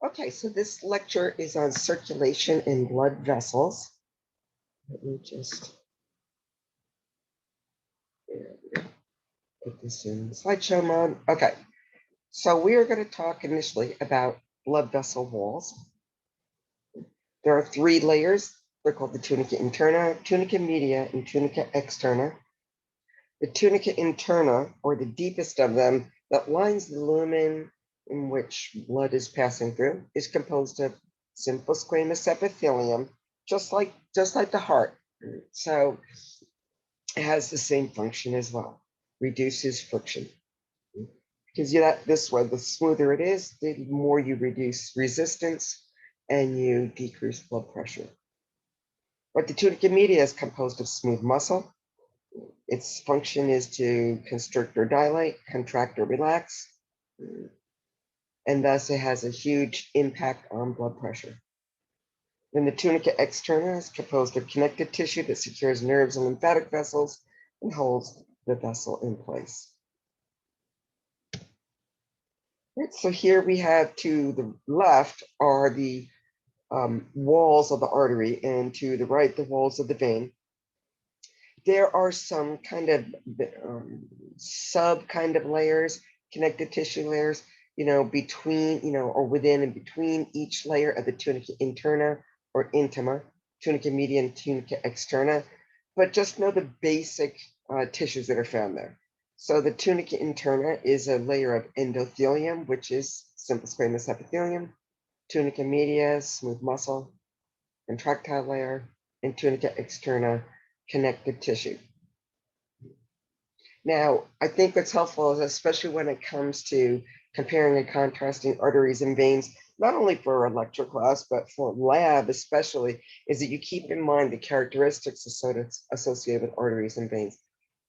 Okay, so this lecture is on circulation in blood vessels. Let me just put this in slideshow mode. Okay, so we are going to talk initially about blood vessel walls. There are three layers. They're called the tunica interna, tunica media, and tunica externa. The tunica interna, or the deepest of them, that lines the lumen in which blood is passing through, is composed of simple squamous epithelium, just like the heart. So it has the same function as well, reduces friction. Because this way, the smoother it is, the more you reduce resistance and you decrease blood pressure. But the tunica media is composed of smooth muscle. Its function is to constrict or dilate, contract or relax, and thus it has a huge impact on blood pressure. Then the tunica externa is composed of connective tissue that secures nerves and lymphatic vessels and holds the vessel in place. Right, so here we have to the left are the walls of the artery, and to the right, the walls of the vein. There are some kind of sub kind of layers, connective tissue layers, between, or within and between each layer of the tunica interna or intima, tunica media and tunica externa. But just know the basic tissues that are found there. So the tunica interna is a layer of endothelium, which is simple squamous epithelium, tunica media, smooth muscle, contractile layer, and tunica externa, connective tissue. Now, I think what's helpful is, especially when it comes to comparing and contrasting arteries and veins, not only for a lecture class, but for lab especially, is that you keep in mind the characteristics associated with arteries and veins.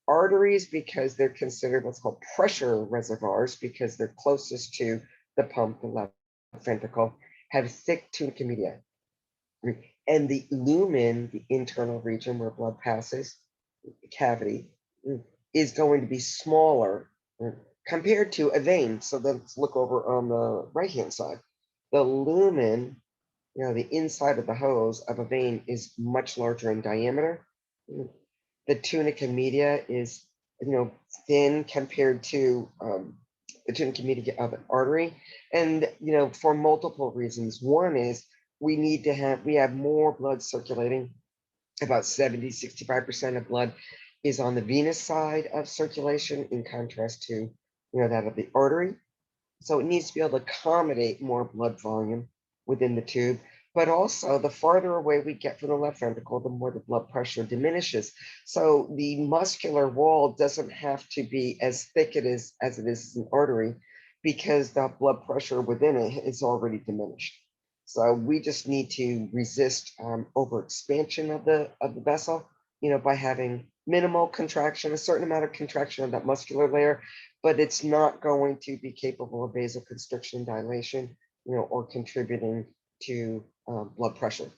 Arteries, because they're considered what's called pressure reservoirs, because they're closest to the pump, the left ventricle, have thick tunica media. And the lumen, the internal region where blood passes, the cavity, is going to be smaller compared to a vein. So let's look over on the right-hand side. The lumen, the inside of the hose of a vein is much larger in diameter. The tunica media is, thin compared to the tunica media of an artery. And, for multiple reasons. One is we have more blood circulating. About 65% of blood is on the venous side of circulation, in contrast to that of the artery. So it needs to be able to accommodate more blood volume within the tube. But also, the farther away we get from the left ventricle, the more the blood pressure diminishes. So the muscular wall doesn't have to be as thick as it is an artery, because the blood pressure within it is already diminished. So we just need to resist overexpansion of the vessel, by having minimal contraction, a certain amount of contraction of that muscular layer, but it's not going to be capable of vasoconstriction, dilation, or contributing to blood pressure.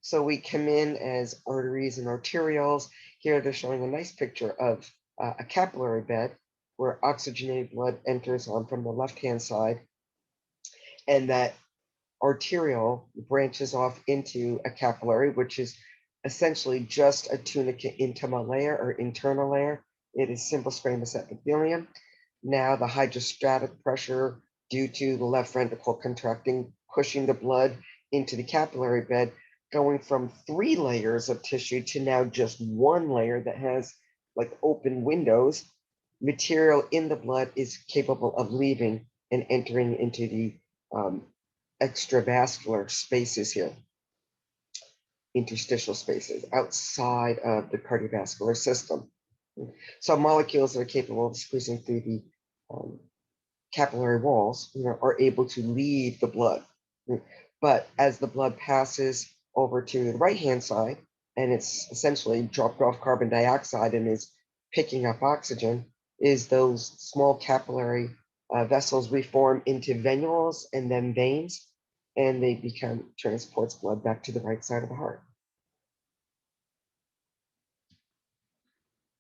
So we come in as arteries and arterioles. Here they're showing a nice picture of a capillary bed where oxygenated blood enters on from the left-hand side, and that arterial branches off into a capillary, which is essentially just a tunica intima layer or internal layer. It is simple squamous epithelium. Now the hydrostatic pressure due to the left ventricle contracting, pushing the blood into the capillary bed, going from 3 layers of tissue to now just 1 layer that has like open windows. Material in the blood is capable of leaving and entering into the extravascular spaces here, interstitial spaces outside of the cardiovascular system. So molecules that are capable of squeezing through the capillary walls, are able to leave the blood. But as the blood passes over to the right-hand side, and it's essentially dropped off carbon dioxide and is picking up oxygen, is those small capillary vessels reform into venules and then veins, and they become transports blood back to the right side of the heart.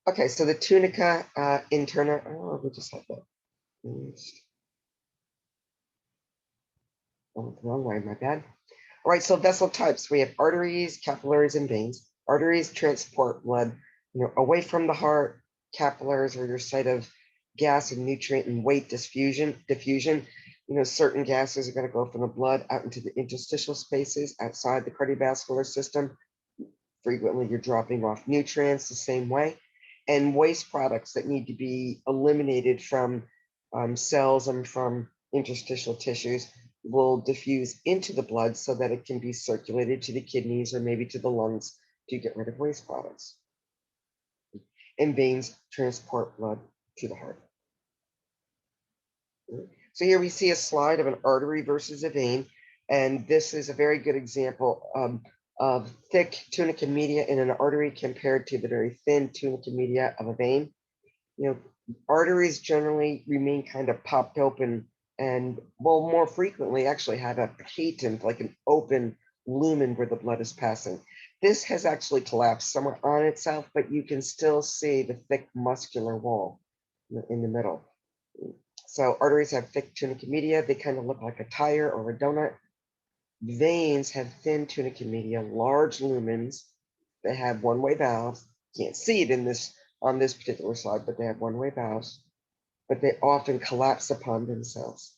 Okay, so the tunica interna, we just have that. Oh, the wrong way, my bad. All right, so vessel types. We have arteries, capillaries, and veins. Arteries transport blood, away from the heart. Capillaries are your site of gas and nutrient and weight diffusion. Certain gases are going to go from the blood out into the interstitial spaces outside the cardiovascular system. Frequently, you're dropping off nutrients the same way. And waste products that need to be eliminated from cells and from interstitial tissues will diffuse into the blood so that it can be circulated to the kidneys or maybe to the lungs to get rid of waste products. And veins transport blood to the heart. So here we see a slide of an artery versus a vein. And this is a very good example of thick tunica media in an artery compared to the very thin tunica media of a vein. Arteries generally remain kind of popped open and will more frequently actually have a patent, like an open lumen where the blood is passing. This has actually collapsed somewhat on itself, but you can still see the thick muscular wall in the middle. So arteries have thick tunica media. They kind of look like a tire or a donut. Veins have thin tunica media, large lumens. They have one-way valves. Can't see it on this particular slide, but they have one-way valves, but they often collapse upon themselves.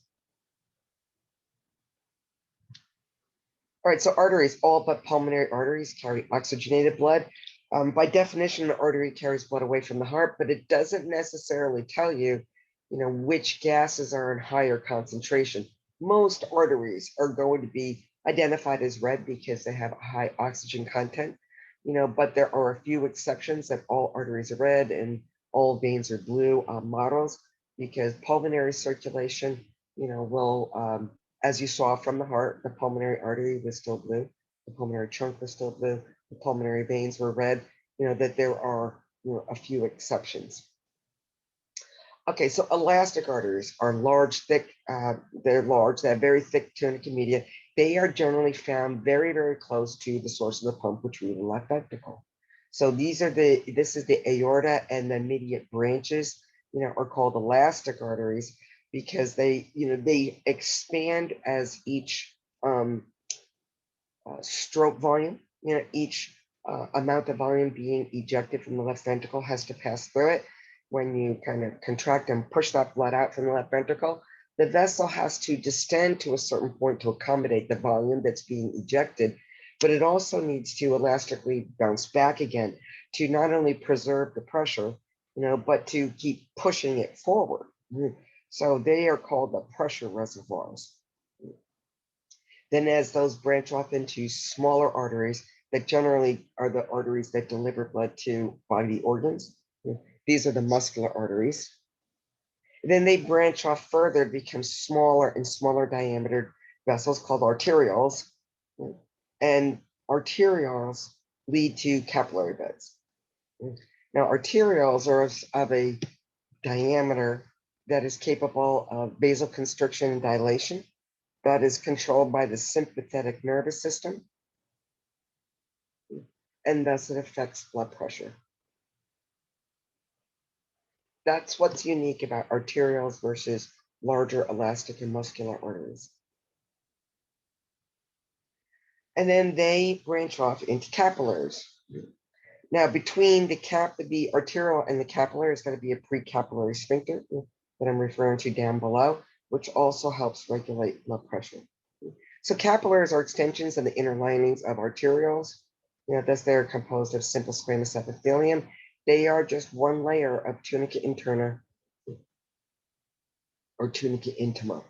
All right, so arteries, all but pulmonary arteries, carry oxygenated blood. By definition, an artery carries blood away from the heart, but it doesn't necessarily tell you, which gases are in higher concentration. Most arteries are going to be identified as red because they have a high oxygen content, but there are a few exceptions that all arteries are red and all veins are blue models, because pulmonary circulation, will, as you saw from the heart, the pulmonary artery was still blue, the pulmonary trunk was still blue, the pulmonary veins were red, that there are a few exceptions. Okay, so elastic arteries are large, thick, they're large, they have very thick tunica media. They are generally found very, very close to the source of the pump, which would be the left ventricle. So this is the aorta, and the immediate branches, are called elastic arteries because they expand as each stroke volume, each amount of volume being ejected from the left ventricle has to pass through it. When you kind of contract and push that blood out from the left ventricle, the vessel has to distend to a certain point to accommodate the volume that's being ejected, but it also needs to elastically bounce back again to not only preserve the pressure, but to keep pushing it forward. So they are called the pressure reservoirs. Then as those branch off into smaller arteries that generally are the arteries that deliver blood to body organs, these are the muscular arteries. Then they branch off further, become smaller and smaller diameter vessels called arterioles. And arterioles lead to capillary beds. Now, arterioles are of a diameter that is capable of vasoconstriction and dilation, that is controlled by the sympathetic nervous system, and thus it affects blood pressure. That's what's unique about arterioles versus larger elastic and muscular arteries. And then they branch off into capillaries. Now, between the arterial and the capillary is going to be a precapillary sphincter that I'm referring to down below, which also helps regulate blood pressure. So capillaries are extensions of the inner linings of arterioles. Thus they're composed of simple squamous epithelium. They are just one layer of tunica interna or tunica intima.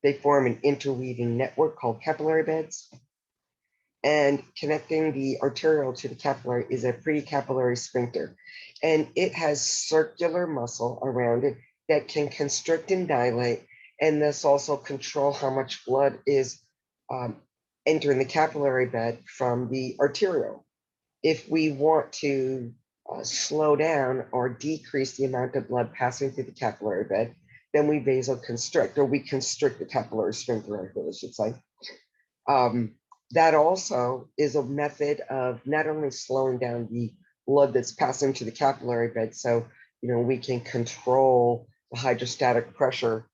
They form an interweaving network called capillary beds. And connecting the arterial to the capillary is a precapillary sphincter. And it has circular muscle around it that can constrict and dilate, and thus also control how much blood is entering the capillary bed from the arterial. If we want to slow down or decrease the amount of blood passing through the capillary bed, then we vasoconstrict, or we constrict the capillary sphincter, I should say. That also is a method of not only slowing down the blood that's passing to the capillary bed, so we can control the hydrostatic pressure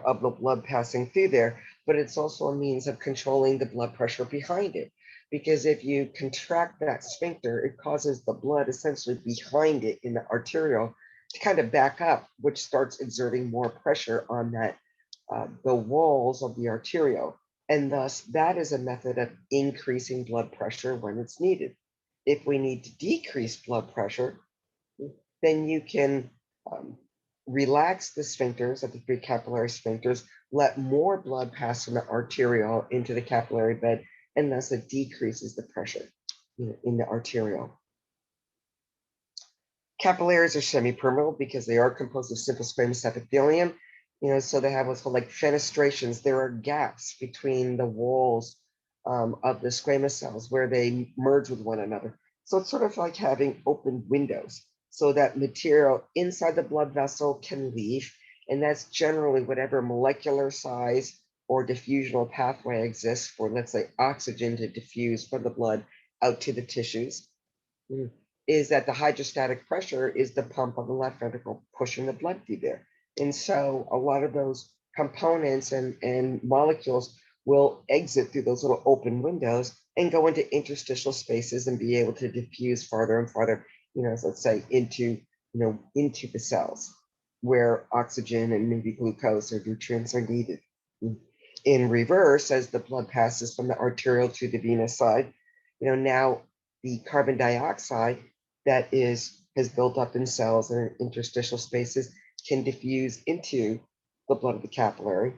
of the blood passing through there, but it's also a means of controlling the blood pressure behind it. Because if you contract that sphincter, it causes the blood essentially behind it in the arterial to kind of back up, which starts exerting more pressure on that the walls of the arterial. And thus, that is a method of increasing blood pressure when it's needed. If we need to decrease blood pressure, then you can um, relax the sphincters of the three capillary sphincters, let more blood pass from the arterial into the capillary bed, and thus it decreases the pressure in the arterial. Capillaries are semi-permeable because they are composed of simple squamous epithelium. So they have what's called like fenestrations. There are gaps between the walls of the squamous cells where they merge with one another. So it's sort of like having open windows so that material inside the blood vessel can leave. And that's generally whatever molecular size or diffusional pathway exists for, let's say, oxygen to diffuse from the blood out to the tissues. Is that the hydrostatic pressure is the pump of the left ventricle pushing the blood through there. And so a lot of those components and molecules will exit through those little open windows and go into interstitial spaces and be able to diffuse farther and farther, so let's say into the cells where oxygen and maybe glucose or nutrients are needed. In reverse, as the blood passes from the arterial to the venous side, now the carbon dioxide that has built up in cells and interstitial spaces can diffuse into the blood of the capillary.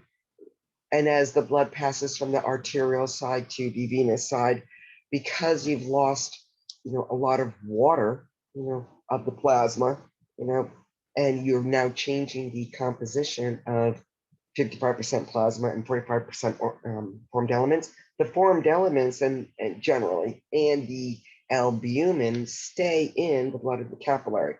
And as the blood passes from the arterial side to the venous side, because you've lost, a lot of water, of the plasma, and you're now changing the composition of 55% plasma and 45% formed elements. The formed elements and generally, and the albumin stay in the blood of the capillary,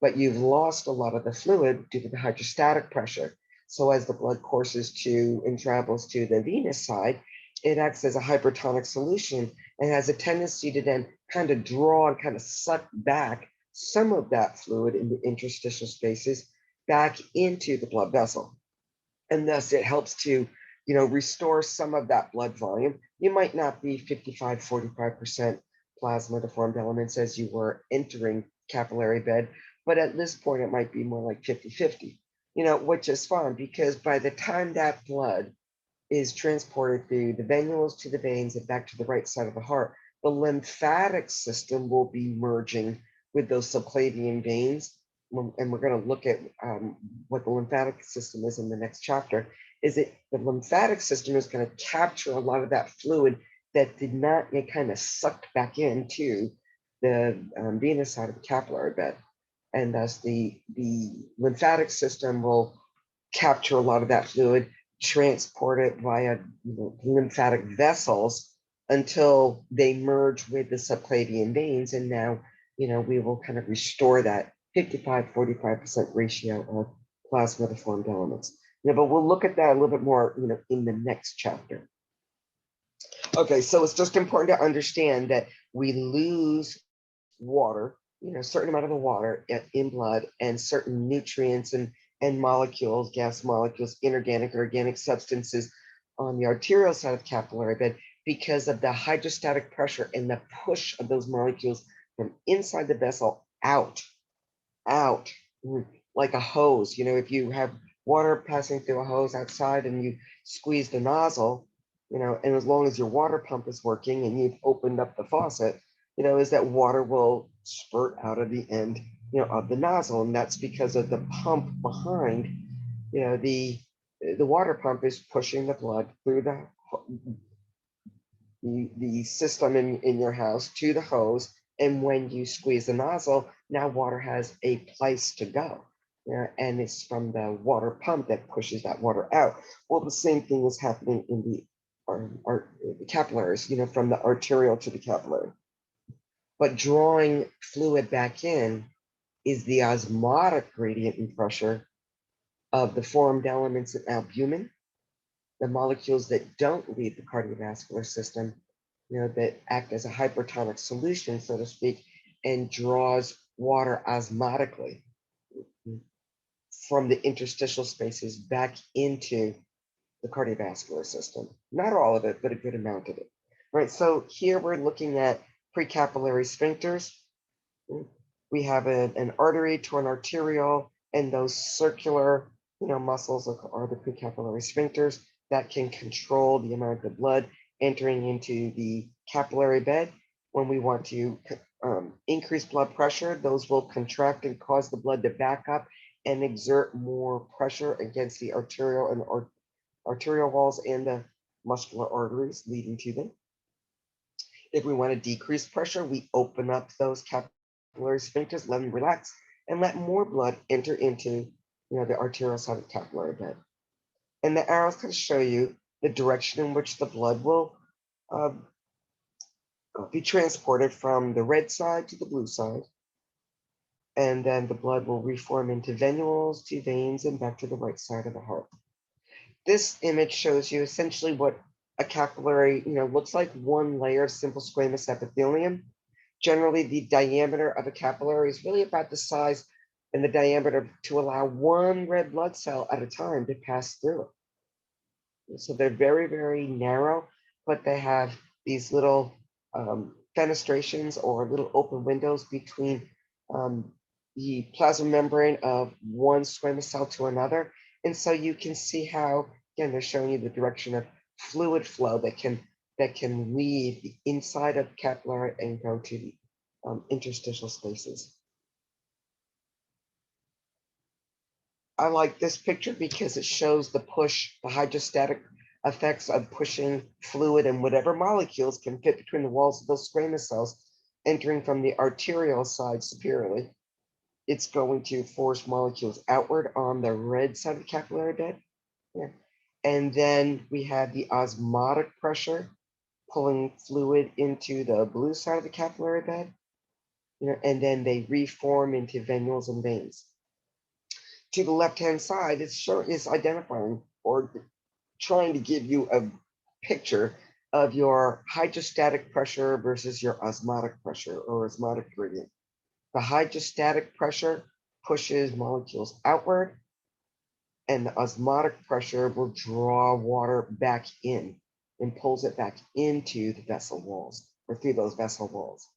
but you've lost a lot of the fluid due to the hydrostatic pressure. So as the blood courses to and travels to the venous side, it acts as a hypertonic solution and has a tendency to then kind of draw and kind of suck back some of that fluid in the interstitial spaces back into the blood vessel. And thus it helps to, restore some of that blood volume. You might not be 55, 45% plasma deformed elements as you were entering capillary bed, but at this point it might be more like 50-50, which is fine because by the time that blood is transported through the venules to the veins and back to the right side of the heart, the lymphatic system will be merging with those subclavian veins. And we're going to look at what the lymphatic system is in the next chapter. Is it the lymphatic system is going to capture a lot of that fluid that did not get kind of sucked back into the venous side of the capillary bed, and thus the lymphatic system will capture a lot of that fluid, transport it via lymphatic vessels until they merge with the subclavian veins, and now we will kind of restore that 55-45% ratio of plasma deformed elements. But we'll look at that a little bit more, in the next chapter. Okay, so it's just important to understand that we lose water, a certain amount of the water in blood and certain nutrients and molecules, gas molecules, inorganic or organic substances on the arterial side of the capillary bed because of the hydrostatic pressure and the push of those molecules from inside the vessel out, like a hose. If you have water passing through a hose outside and you squeeze the nozzle, and as long as your water pump is working and you've opened up the faucet, is that water will spurt out of the end, of the nozzle. And that's because of the pump behind, the water pump is pushing the blood through the system in your house to the hose. And when you squeeze the nozzle, now water has a place to go. And it's from the water pump that pushes that water out. Well, the same thing is happening in the capillaries, from the arterial to the capillary. But drawing fluid back in is the osmotic gradient in pressure of the formed elements of albumin, the molecules that don't leave the cardiovascular system, that act as a hypertonic solution, so to speak, and draws water osmotically from the interstitial spaces back into the cardiovascular system. Not all of it, but a good amount of it. Right. So here we're looking at precapillary sphincters. We have an artery to an arterial, and those circular, muscles are the precapillary sphincters that can control the amount of blood entering into the capillary bed. When we want to increase blood pressure, those will contract and cause the blood to back up and exert more pressure against the arterial and arterial walls and the muscular arteries leading to them. If we want to decrease pressure, we open up those capillary sphincters, let them relax, and let more blood enter into the arterial side of the capillary bed. And the arrows kind of show you the direction in which the blood will be transported from the red side to the blue side. And then the blood will reform into venules, to veins, and back to the right side of the heart. This image shows you essentially what a capillary, looks like: one layer of simple squamous epithelium. Generally, the diameter of a capillary is really about the size and the diameter to allow one red blood cell at a time to pass through it. So they're very, very narrow, but they have these little fenestrations or little open windows between the plasma membrane of one squamous cell to another. And so you can see how, again, they're showing you the direction of fluid flow that can leave the inside of capillary and go to the interstitial spaces. I like this picture because it shows the hydrostatic effects of pushing fluid and whatever molecules can fit between the walls of those squamous cells entering from the arterial side superiorly. It's going to force molecules outward on the red side of the capillary bed. Yeah. And then we have the osmotic pressure pulling fluid into the blue side of the capillary bed. And then they reform into venules and veins. To the left-hand side, it's identifying or trying to give you a picture of your hydrostatic pressure versus your osmotic pressure or osmotic gradient. The hydrostatic pressure pushes molecules outward, and the osmotic pressure will draw water back in and pulls it back into the vessel walls or through those vessel walls.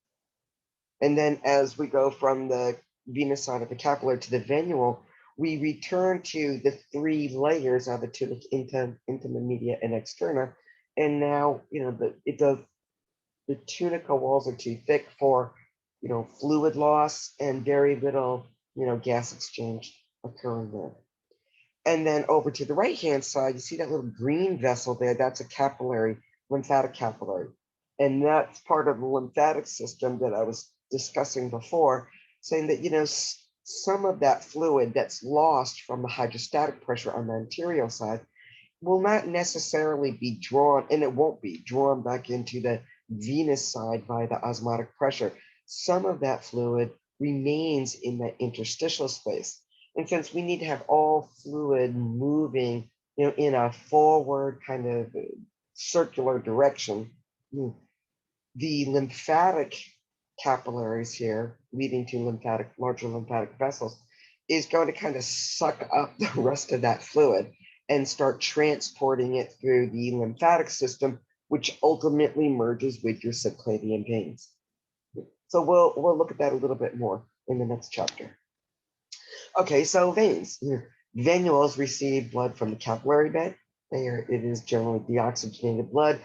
And then as we go from the venous side of the capillary to the venule, we return to the three layers of the tunica, intima, media, and externa. And now, the tunica walls are too thick for, fluid loss and very little, gas exchange occurring there. And then over to the right-hand side, you see that little green vessel there. That's a capillary, lymphatic capillary. And that's part of the lymphatic system that I was discussing before, saying that, some of that fluid that's lost from the hydrostatic pressure on the arterial side will not necessarily be drawn, and it won't be drawn back into the venous side by the osmotic pressure. Some of that fluid remains in the interstitial space. And since we need to have all fluid moving, in a forward kind of circular direction, the lymphatic capillaries here leading to larger lymphatic vessels is going to kind of suck up the rest of that fluid and start transporting it through the lymphatic system, which ultimately merges with your subclavian veins. So we'll look at that a little bit more in the next chapter. Okay, so veins. Venules receive blood from the capillary bed. It is generally deoxygenated blood,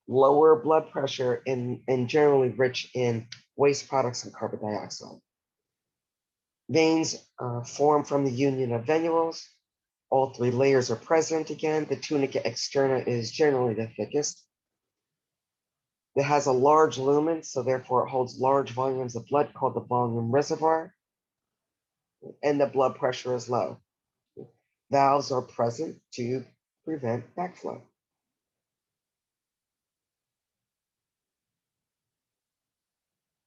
lower blood pressure, and generally rich in waste products and carbon dioxide. Veins form from the union of venules. All three layers are present again. The tunica externa is generally the thickest. It has a large lumen, so therefore it holds large volumes of blood called the volume reservoir, and the blood pressure is low. Valves are present to prevent backflow.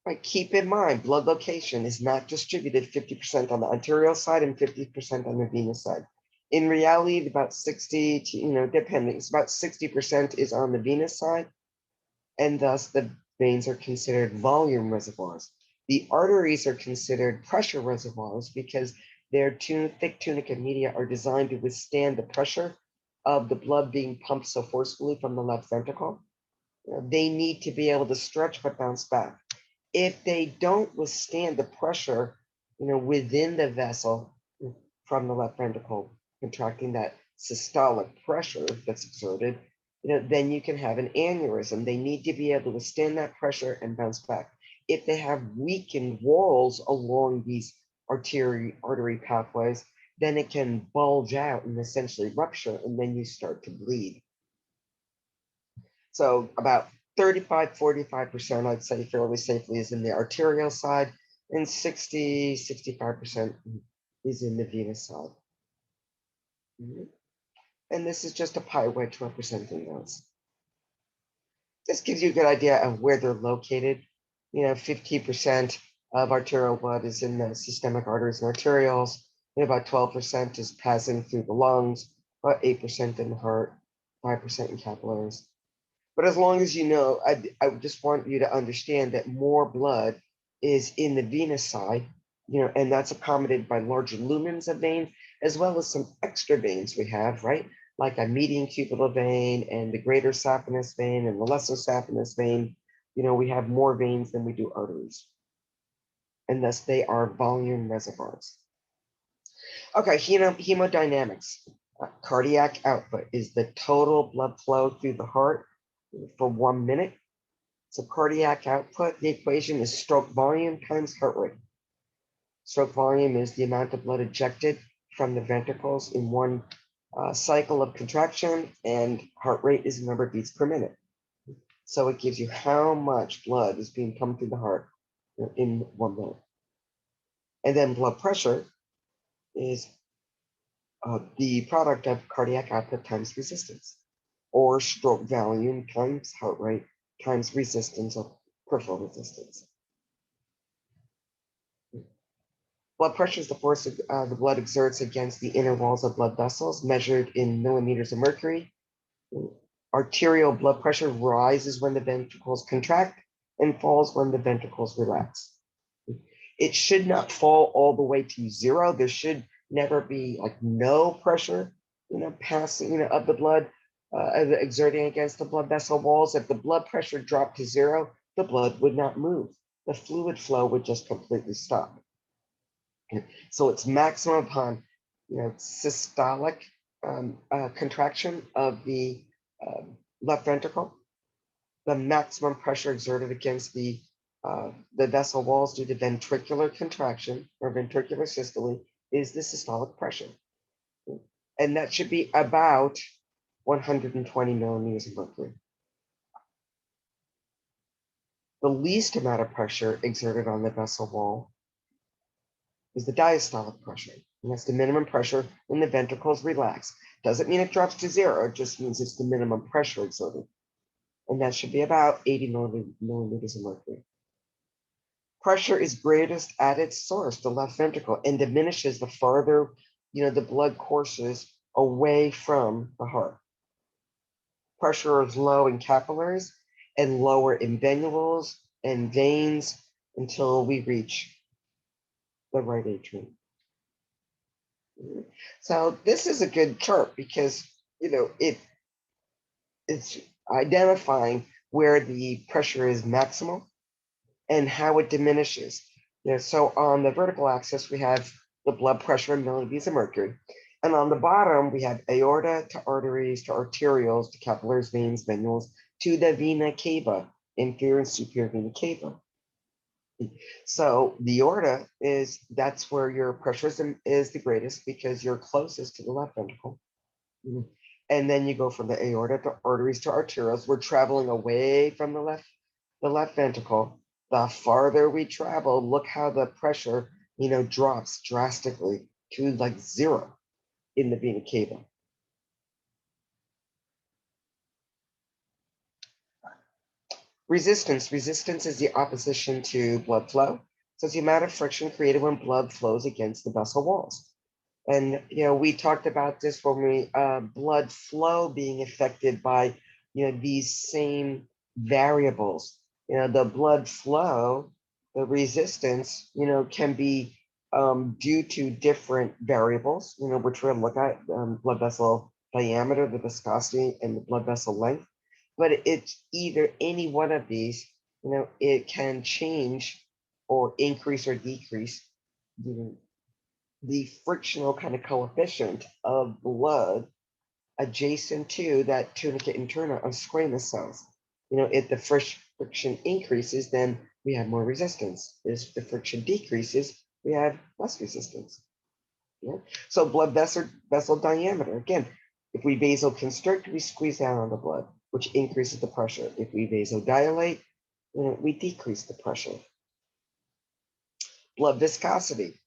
Right, keep in mind, blood location is not distributed 50% on the arterial side and 50% on the venous side. In reality, about 60 to, depending, it's about 60% is on the venous side, and thus the veins are considered volume reservoirs. The arteries are considered pressure reservoirs because their thick tunica media are designed to withstand the pressure of the blood being pumped so forcefully from the left ventricle, they need to be able to stretch but bounce back. If they don't withstand the pressure, within the vessel from the left ventricle, contracting that systolic pressure that's exerted, then you can have an aneurysm. They need to be able to withstand that pressure and bounce back. If they have weakened walls along these artery pathways, then it can bulge out and essentially rupture, and then you start to bleed. So about 35-45%, I'd say fairly safely, is in the arterial side, and 60-65% is in the venous side. And this is just a pie wedge representing those. This gives you a good idea of where they're located. 15% of arterial blood is in the systemic arteries and arterioles. About 12% is passing through the lungs, about 8% in the heart, 5% in capillaries. But as long as you know, I just want you to understand that more blood is in the venous side, and that's accommodated by larger lumens of veins, as well as some extra veins we have, right? Like a median cubital vein and the greater saphenous vein and the lesser saphenous vein. We have more veins than we do arteries. And thus they are volume reservoirs. Okay, hemodynamics. Cardiac output is the total blood flow through the heart for 1 minute. So cardiac output, the equation is stroke volume times heart rate. Stroke volume is the amount of blood ejected from the ventricles in one cycle of contraction, and heart rate is the number of beats per minute. So it gives you how much blood is being pumped through the heart in 1 minute. And then blood pressure is the product of cardiac output times resistance, or stroke volume times heart rate times resistance of peripheral resistance. Blood pressure is the force the blood exerts against the inner walls of blood vessels, measured in millimeters of mercury. Arterial blood pressure rises when the ventricles contract and falls when the ventricles relax. It should not fall all the way to zero. There should never be like no pressure, passing, of the blood exerting against the blood vessel walls. If the blood pressure dropped to zero, the blood would not move. The fluid flow would just completely stop. So it's maximum upon, systolic contraction of the left ventricle, the maximum pressure exerted against the vessel walls due to ventricular contraction or ventricular systole is the systolic pressure. And that should be about 120 millimeters of mercury. The least amount of pressure exerted on the vessel wall is the diastolic pressure. And that's the minimum pressure when the ventricles relax. Doesn't mean it drops to zero, it just means it's the minimum pressure exerted. And that should be about 80 millimeters of mercury. Pressure is greatest at its source, the left ventricle, and diminishes the farther, the blood courses away from the heart. Pressure is low in capillaries and lower in venules and veins until we reach the right atrium. So this is a good chart because, it's identifying where the pressure is maximal and how it diminishes. So on the vertical axis, we have the blood pressure in millimeters of mercury. And on the bottom, we have aorta to arteries to arterioles to capillaries, veins, venules, to the vena cava, inferior and superior vena cava. So the aorta that's where your pressure is the greatest because you're closest to the left ventricle. And then you go from the aorta to arteries to arterioles. We're traveling away from the left ventricle. The farther we travel, look how the pressure, drops drastically to like zero in the vena cava. Resistance is the opposition to blood flow. So it's the amount of friction created when blood flows against the vessel walls. And, we talked about this when we, blood flow being affected by, these same variables. The blood flow, the resistance, can be due to different variables, which we're going to look at, blood vessel diameter, the viscosity, and the blood vessel length. But it's either any one of these, it can change or increase or decrease the frictional kind of coefficient of blood adjacent to that tunica interna of squamous cells. If the friction increases, then we have more resistance. If the friction decreases, we have less resistance. Yeah? So blood vessel diameter, again, if we vasoconstrict, we squeeze down on the blood, which increases the pressure. If we vasodilate, we decrease the pressure. Blood viscosity,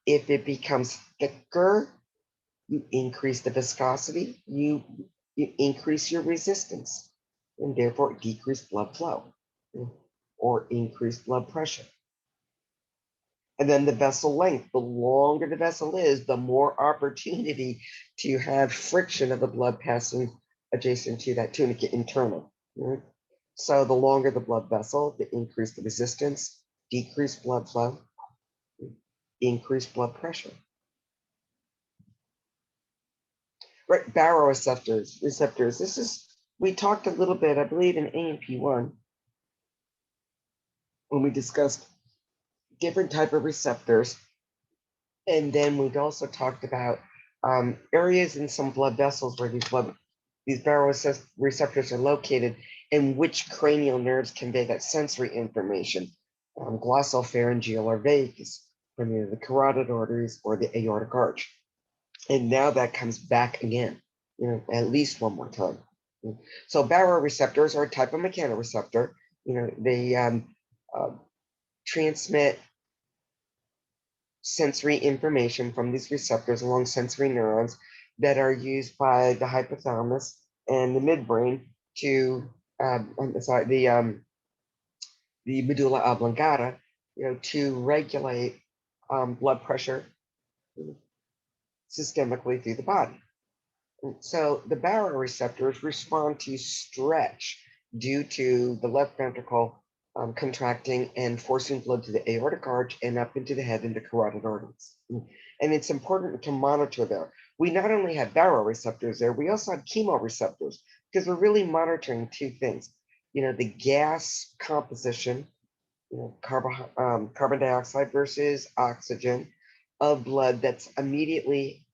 if it becomes thicker, you increase the viscosity, you increase your resistance, and therefore decrease blood flow or increase blood pressure. And then the vessel length, the longer the vessel is, the more opportunity to have friction of the blood passing adjacent to that tunica interna. So the longer the blood vessel, the increase the resistance, decrease blood flow, increase blood pressure. Right, baroreceptors, receptors. We talked a little bit, I believe, in AMP1 when we discussed different type of receptors. And then we've also talked about areas in some blood vessels where these baroreceptors are located and which cranial nerves convey that sensory information. Glossopharyngeal or vagus, from either the carotid arteries or the aortic arch. And now that comes back again, at least one more time. So baroreceptors are a type of mechanoreceptor. They transmit sensory information from these receptors along sensory neurons that are used by the hypothalamus and the midbrain to, the medulla oblongata, to regulate blood pressure systemically through the body. So the baroreceptors respond to stretch due to the left ventricle contracting and forcing blood to the aortic arch and up into the head into carotid arteries. And it's important to monitor there. We not only have baroreceptors there, we also have chemoreceptors because we're really monitoring two things. The gas composition, carbon dioxide versus oxygen of blood that's immediately,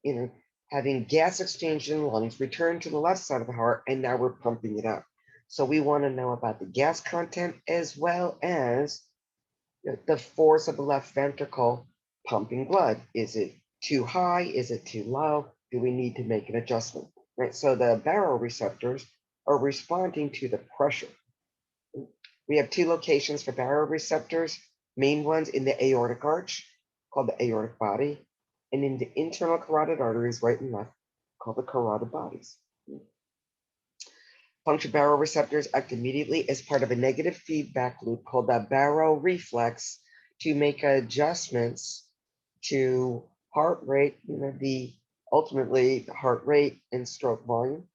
having gas exchange in the lungs, return to the left side of the heart, and now we're pumping it out. So we want to know about the gas content as well as the force of the left ventricle pumping blood. Is it too high? Is it too low? Do we need to make an adjustment? Right. So the baroreceptors are responding to the pressure. We have two locations for baroreceptors, main ones in the aortic arch, called the aortic body, and in the internal carotid arteries, right and left, called the carotid bodies. Puncture baroreceptors act immediately as part of a negative feedback loop called the baroreflex to make adjustments to heart rate, ultimately the heart rate and stroke volume,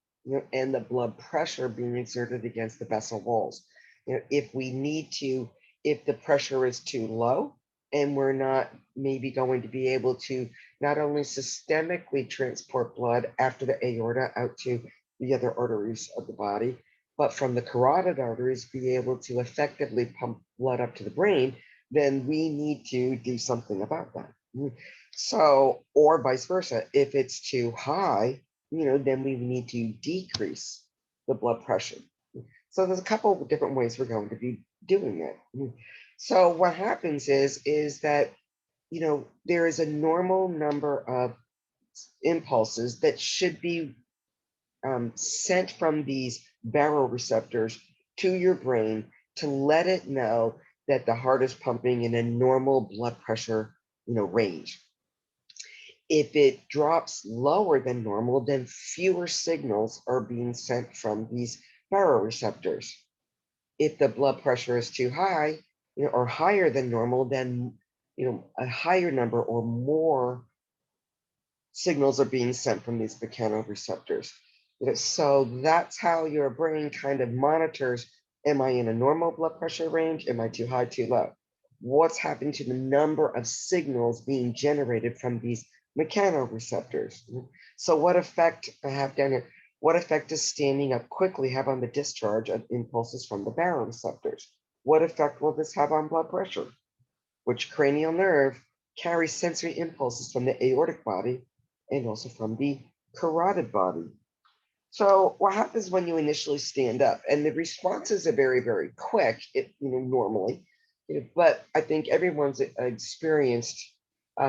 and the blood pressure being exerted against the vessel walls. If the pressure is too low and we're not maybe going to be able to not only systemically transport blood after the aorta out to the other arteries of the body, but from the carotid arteries be able to effectively pump blood up to the brain, then we need to do something about that. So, or vice versa, if it's too high, then we need to decrease the blood pressure. So there's a couple of different ways we're going to be doing it. So what happens is that, there is a normal number of impulses that should be sent from these baroreceptors to your brain to let it know that the heart is pumping in a normal blood pressure, range. If it drops lower than normal, then fewer signals are being sent from these baroreceptors. If the blood pressure is too high, or higher than normal, then a higher number or more signals are being sent from these mechanoreceptors. So that's how your brain kind of monitors, am I in a normal blood pressure range? Am I too high, too low? What's happening to the number of signals being generated from these mechanoreceptors. So what effect I have down here? What effect does standing up quickly have on the discharge of impulses from the baroreceptors? What effect will this have on blood pressure? Which cranial nerve carries sensory impulses from the aortic body and also from the carotid body? So what happens when you initially stand up? And the responses are very, very quick, normally. But I think everyone's experienced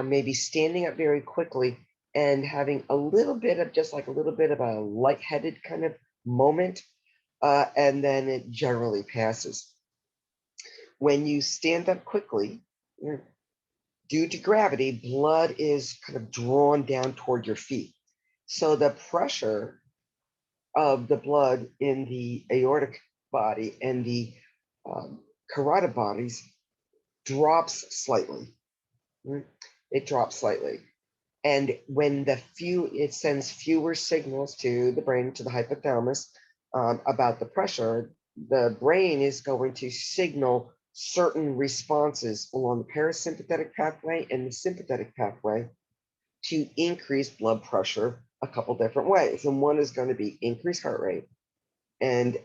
maybe standing up very quickly and having a little bit of just like a little bit of a lightheaded kind of moment, and then it generally passes. When you stand up quickly, due to gravity, blood is kind of drawn down toward your feet. So the pressure of the blood in the aortic body and the carotid bodies drops slightly. It drops slightly. And when it sends fewer signals to the brain, to the hypothalamus, about the pressure, the brain is going to signal certain responses along the parasympathetic pathway and the sympathetic pathway to increase blood pressure a couple different ways. And one is going to be increased heart rate and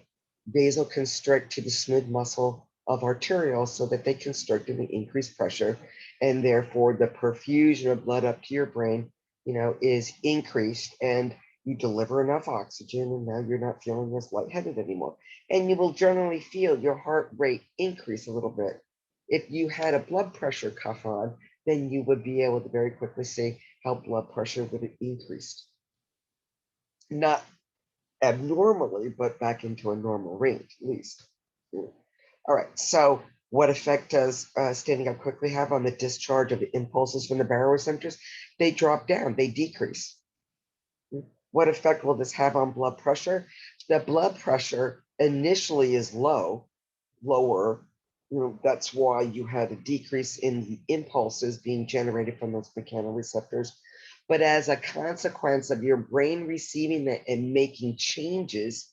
vasoconstrict to the smooth muscle of arterial so that they constrict and increase pressure. And therefore the perfusion of blood up to your brain, is increased, and you deliver enough oxygen, and now you're not feeling as lightheaded anymore. And you will generally feel your heart rate increase a little bit. If you had a blood pressure cuff on, then you would be able to very quickly see how blood pressure would have increased. Not abnormally, but back into a normal range, at least. All right, so what effect does standing up quickly have on the discharge of the impulses from the baroreceptors? They drop down, they decrease. What effect will this have on blood pressure? The blood pressure initially is lower. That's why you had a decrease in the impulses being generated from those mechanoreceptors. But as a consequence of your brain receiving that and making changes,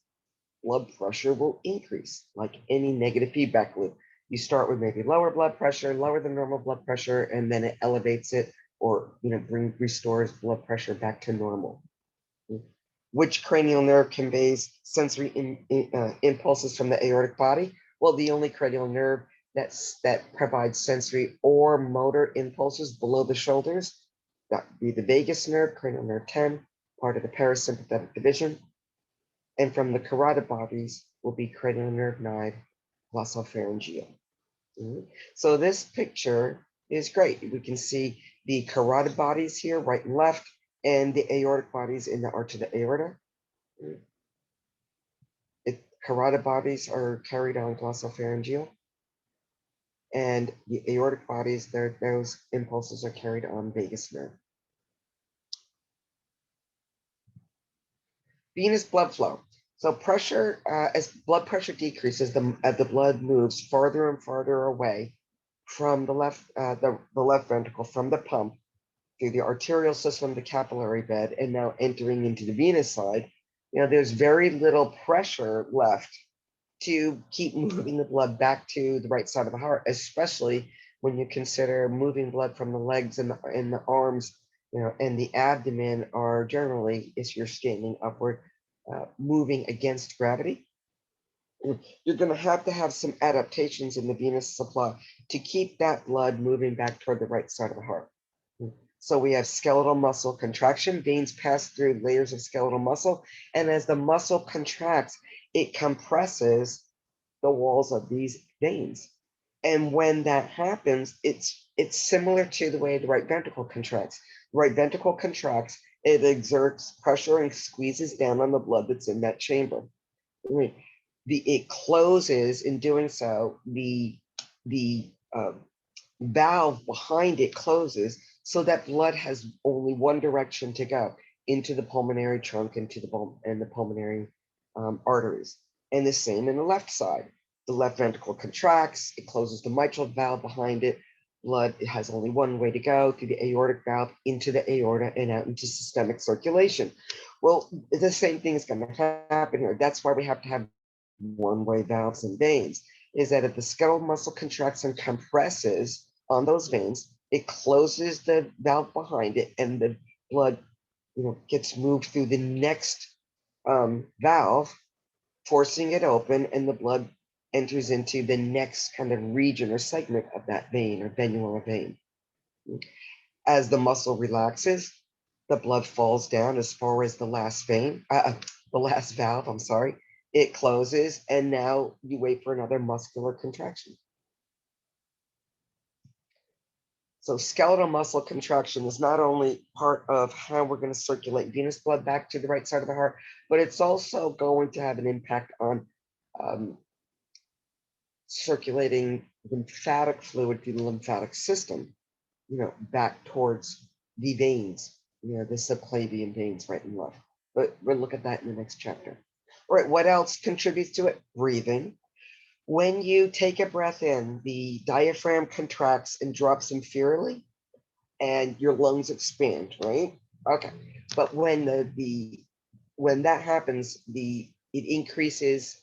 blood pressure will increase, like any negative feedback loop. You start with maybe lower blood pressure, lower than normal blood pressure, and then it elevates it or restores blood pressure back to normal. Which cranial nerve conveys sensory impulses from the aortic body? Well, the only cranial nerve that provides sensory or motor impulses below the shoulders, that would be the vagus nerve, cranial nerve 10, part of the parasympathetic division. And from the carotid bodies will be cranial nerve 9, glossopharyngeal. So this picture is great. We can see the carotid bodies here, right and left, and the aortic bodies in the arch of the aorta. Carotid bodies are carried on glossopharyngeal, and the aortic bodies, those impulses are carried on vagus nerve. Venous blood flow. So pressure, as blood pressure decreases, as the blood moves farther and farther away from the left ventricle, from the pump, through the arterial system, the capillary bed, and now entering into the venous side, there's very little pressure left to keep moving the blood back to the right side of the heart, especially when you consider moving blood from the legs and the arms, and the abdomen are generally, if you're standing upward, moving against gravity. You're going to have some adaptations in the venous supply to keep that blood moving back toward the right side of the heart. So we have skeletal muscle contraction. Veins pass through layers of skeletal muscle, and as the muscle contracts, it compresses the walls of these veins. And when that happens, it's similar to the way the right ventricle contracts. The right ventricle contracts, it exerts pressure and squeezes down on the blood that's in that chamber. It closes. In doing so, the valve behind it closes, so that blood has only one direction to go, into the pulmonary trunk, into the pulmonary arteries. And the same in the left side. The left ventricle contracts, it closes the mitral valve behind it. Blood, it has only one way to go, through the aortic valve, into the aorta, and out into systemic circulation. Well, the same thing is going to happen here. That's why we have to have one-way valves and veins, is that if the skeletal muscle contracts and compresses on those veins, it closes the valve behind it, and the blood, gets moved through the next valve, forcing it open, and the blood enters into the next kind of region or segment of that vein or venular vein. As the muscle relaxes, the blood falls down as far as the last vein, the last valve, I'm sorry, it closes, and now you wait for another muscular contraction. So skeletal muscle contraction is not only part of how we're going to circulate venous blood back to the right side of the heart, but it's also going to have an impact on circulating lymphatic fluid through the lymphatic system, back towards the veins, the subclavian veins right and left. But we'll look at that in the next chapter. All right, what else contributes to it? Breathing. When you take a breath in, the diaphragm contracts and drops inferiorly, and your lungs expand, right? Okay, but when when that happens, it increases.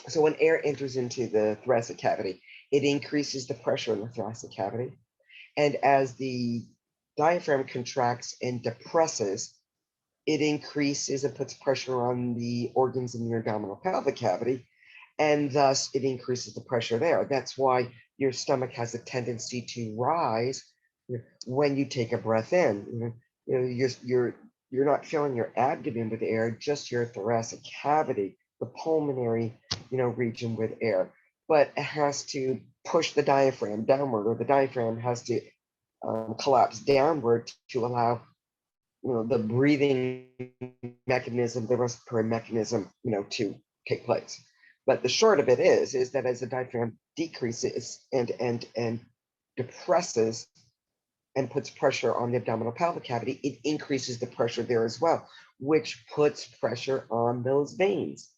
So when air enters into the thoracic cavity, it increases the pressure in the thoracic cavity, and as the diaphragm contracts and depresses, it increases and puts pressure on the organs in your abdominal pelvic cavity, and thus it increases the pressure there. That's why your stomach has a tendency to rise when you take a breath in. You're not filling your abdomen with air, just your thoracic cavity, the pulmonary, region with air. But it has to push the diaphragm downward, or the diaphragm has to collapse downward to allow, the breathing mechanism, the respiratory mechanism, to take place. But the short of it is that as the diaphragm decreases and depresses and puts pressure on the abdominal pelvic cavity, it increases the pressure there as well, which puts pressure on those veins.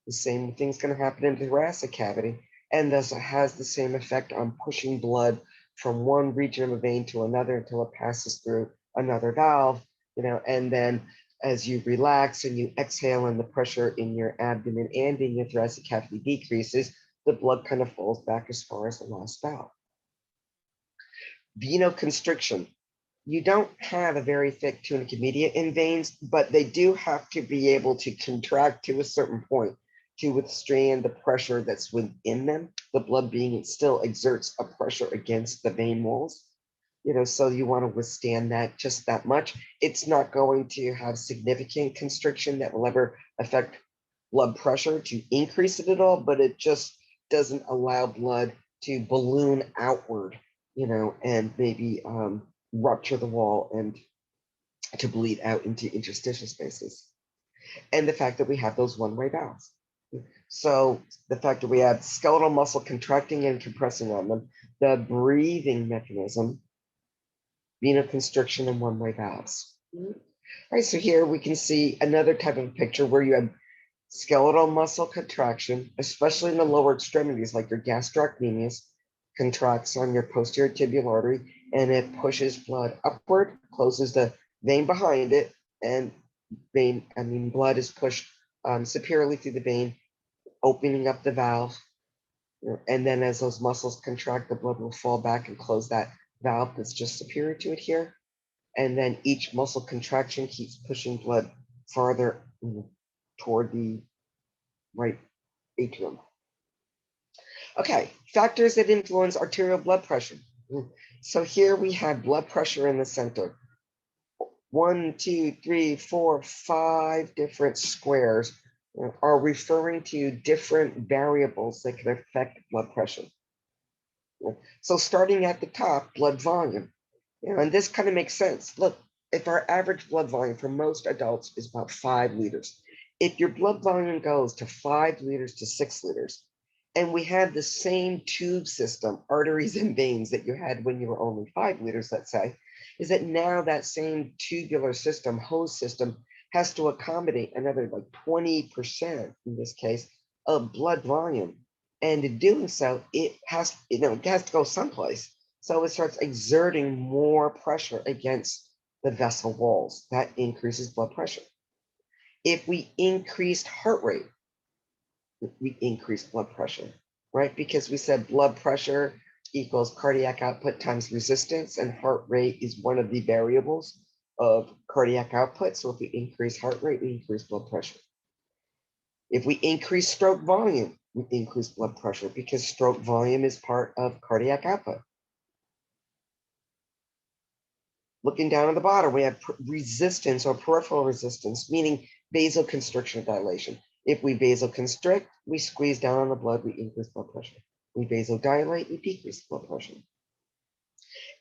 The same thing's going to happen in the thoracic cavity, and thus it has the same effect on pushing blood from one region of a vein to another until it passes through another valve, and then as you relax and you exhale and the pressure in your abdomen and in your thoracic cavity decreases, the blood kind of falls back as far as the last valve. Venoconstriction. You don't have a very thick tunica media in veins, but they do have to be able to contract to a certain point to withstand the pressure that's within them. The blood being still exerts a pressure against the vein walls. So you want to withstand that just that much. It's not going to have significant constriction that will ever affect blood pressure to increase it at all, but it just doesn't allow blood to balloon outward, and maybe rupture the wall and to bleed out into interstitial spaces. And the fact that we have those one-way valves. So the fact that we have skeletal muscle contracting and compressing on them, the breathing mechanism, venoconstriction, and one-way valves. All right, so here we can see another type of picture where you have skeletal muscle contraction, especially in the lower extremities, like your gastrocnemius, contracts on your posterior tibial artery, and it pushes blood upward, closes the vein behind it, and blood is pushed superiorly through the vein, opening up the valve. And then as those muscles contract, the blood will fall back and close that valve that's just superior to it here. And then each muscle contraction keeps pushing blood farther toward the right atrium. Okay, factors that influence arterial blood pressure. So here we have blood pressure in the center. 1, 2, 3, 4, 5 different squares are referring to different variables that can affect blood pressure. So starting at the top, blood volume. And this kind of makes sense. Look, if our average blood volume for most adults is about 5 liters, if your blood volume goes to 5 liters to 6 liters, and we have the same tube system, arteries and veins that you had when you were only 5 liters, let's say, is that now that same tubular system, hose system, has to accommodate another like 20% in this case of blood volume. And in doing so, it has to go someplace. So it starts exerting more pressure against the vessel walls. That increases blood pressure. If we increased heart rate, we increase blood pressure, right? Because we said blood pressure equals cardiac output times resistance, and heart rate is one of the variables of cardiac output. So if we increase heart rate, we increase blood pressure. If we increase stroke volume, we increase blood pressure because stroke volume is part of cardiac output. Looking down at the bottom, we have resistance or peripheral resistance, meaning vasoconstriction or dilation. If we vasoconstrict, we squeeze down on the blood, we increase blood pressure. We vasodilate, we decrease blood pressure.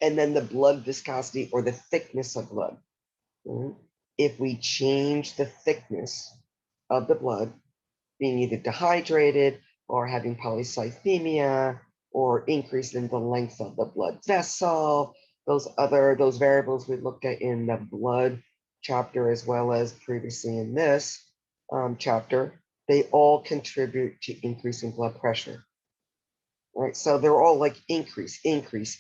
And then the blood viscosity or the thickness of blood. If we change the thickness of the blood, being either dehydrated or having polycythemia or increase in the length of the blood vessel, those variables we looked at in the blood chapter as well as previously in this chapter, they all contribute to increasing blood pressure. Right, so they're all like increase. Increase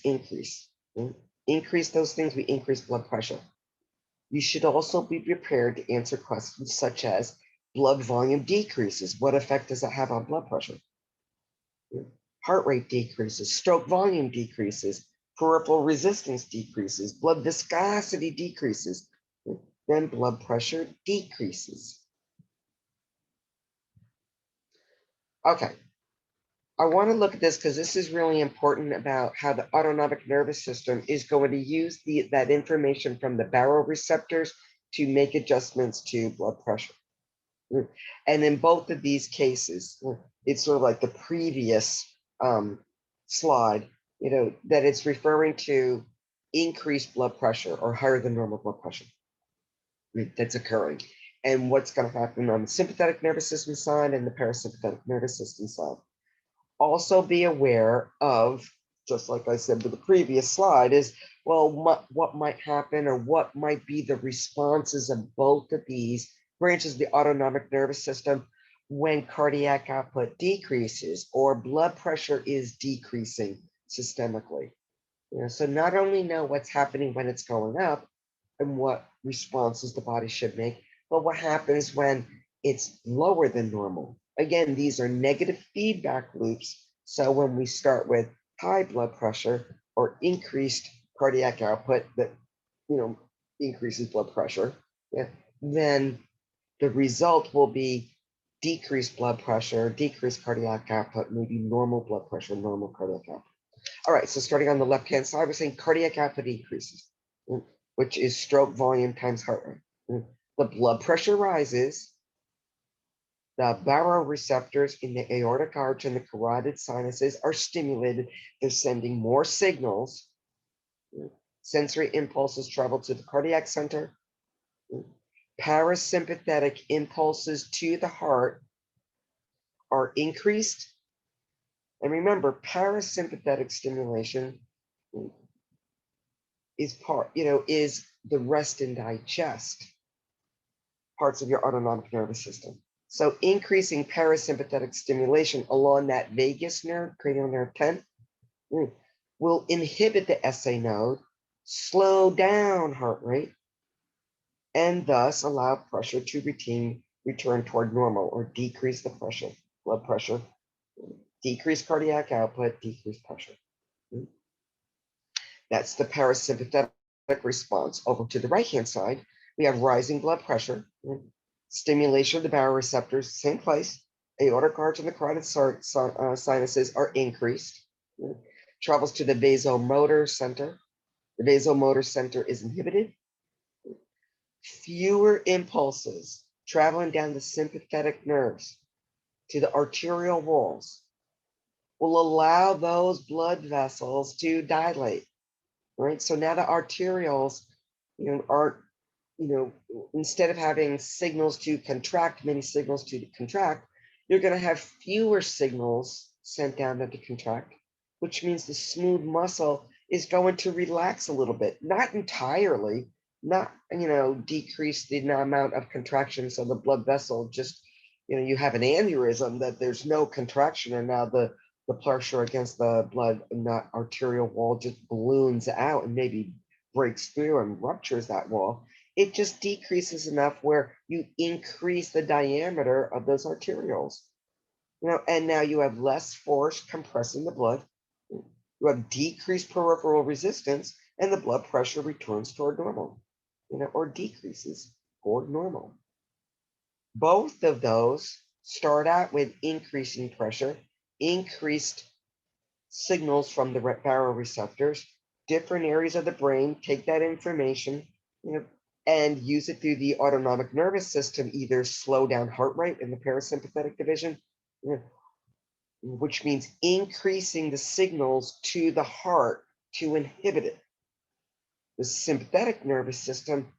those things, we increase blood pressure. You should also be prepared to answer questions such as blood volume decreases. What effect does that have on blood pressure? Heart rate decreases, stroke volume decreases, peripheral resistance decreases, blood viscosity decreases, then blood pressure decreases. Okay, I want to look at this because this is really important about how the autonomic nervous system is going to use that information from the baroreceptors to make adjustments to blood pressure. And in both of these cases, it's sort of like the previous slide, that it's referring to increased blood pressure or higher than normal blood pressure that's occurring. And what's going to happen on the sympathetic nervous system side and the parasympathetic nervous system side. Also be aware of, just like I said with the previous slide, is, well, what might happen or what might be the responses of both of these branches of the autonomic nervous system when cardiac output decreases or blood pressure is decreasing systemically. So not only know what's happening when it's going up and what responses the body should make, but what happens when it's lower than normal. Again, these are negative feedback loops. So when we start with high blood pressure or increased cardiac output that increases blood pressure, then the result will be decreased blood pressure, decreased cardiac output, maybe normal blood pressure, normal cardiac output. All right, so starting on the left-hand side, we're saying cardiac output increases, which is stroke volume times heart rate. The blood pressure rises. The baroreceptors in the aortic arch and the carotid sinuses are stimulated. They're sending more signals. Sensory impulses travel to the cardiac center. Parasympathetic impulses to the heart are increased. And remember, parasympathetic stimulation is is the rest and digest parts of your autonomic nervous system. So increasing parasympathetic stimulation along that vagus nerve, cranial nerve 10, will inhibit the SA node, slow down heart rate, and thus allow pressure to return toward normal or decrease the pressure, blood pressure, decrease cardiac output, decrease pressure. That's the parasympathetic response. Over to the right-hand side, we have rising blood pressure, stimulation of the baroreceptors, same place. Aortic arch and the carotid sinuses are increased. Travels to the vasomotor center. The vasomotor center is inhibited. Fewer impulses traveling down the sympathetic nerves to the arterial walls will allow those blood vessels to dilate, right? So now the arterioles, are, instead of having signals to contract, many signals to contract, you're going to have fewer signals sent down to contract, which means the smooth muscle is going to relax a little bit, not entirely, not, decrease the amount of contraction. So the blood vessel just, you have an aneurysm that there's no contraction, and now the pressure against the blood and that arterial wall just balloons out and maybe breaks through and ruptures that wall. It just decreases enough where you increase the diameter of those arterioles. And now you have less force compressing the blood. You have decreased peripheral resistance, and the blood pressure returns toward normal, or decreases toward normal. Both of those start out with increasing pressure, increased signals from the baroreceptors. Different areas of the brain take that information, you know, and use it through the autonomic nervous system, either slow down heart rate in the parasympathetic division, which means increasing the signals to the heart to inhibit it. The sympathetic nervous system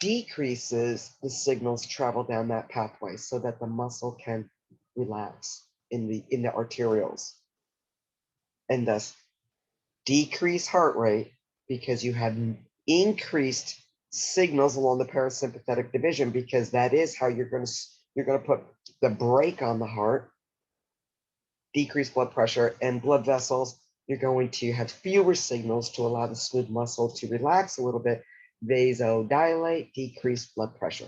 decreases the signals travel down that pathway so that the muscle can relax in the arterials, and thus decrease heart rate because you have increased signals along the parasympathetic division, because that is how you're going to put the brake on the heart. Decrease blood pressure and blood vessels, you're going to have fewer signals to allow the smooth muscle to relax a little bit. Vasodilate, decrease blood pressure.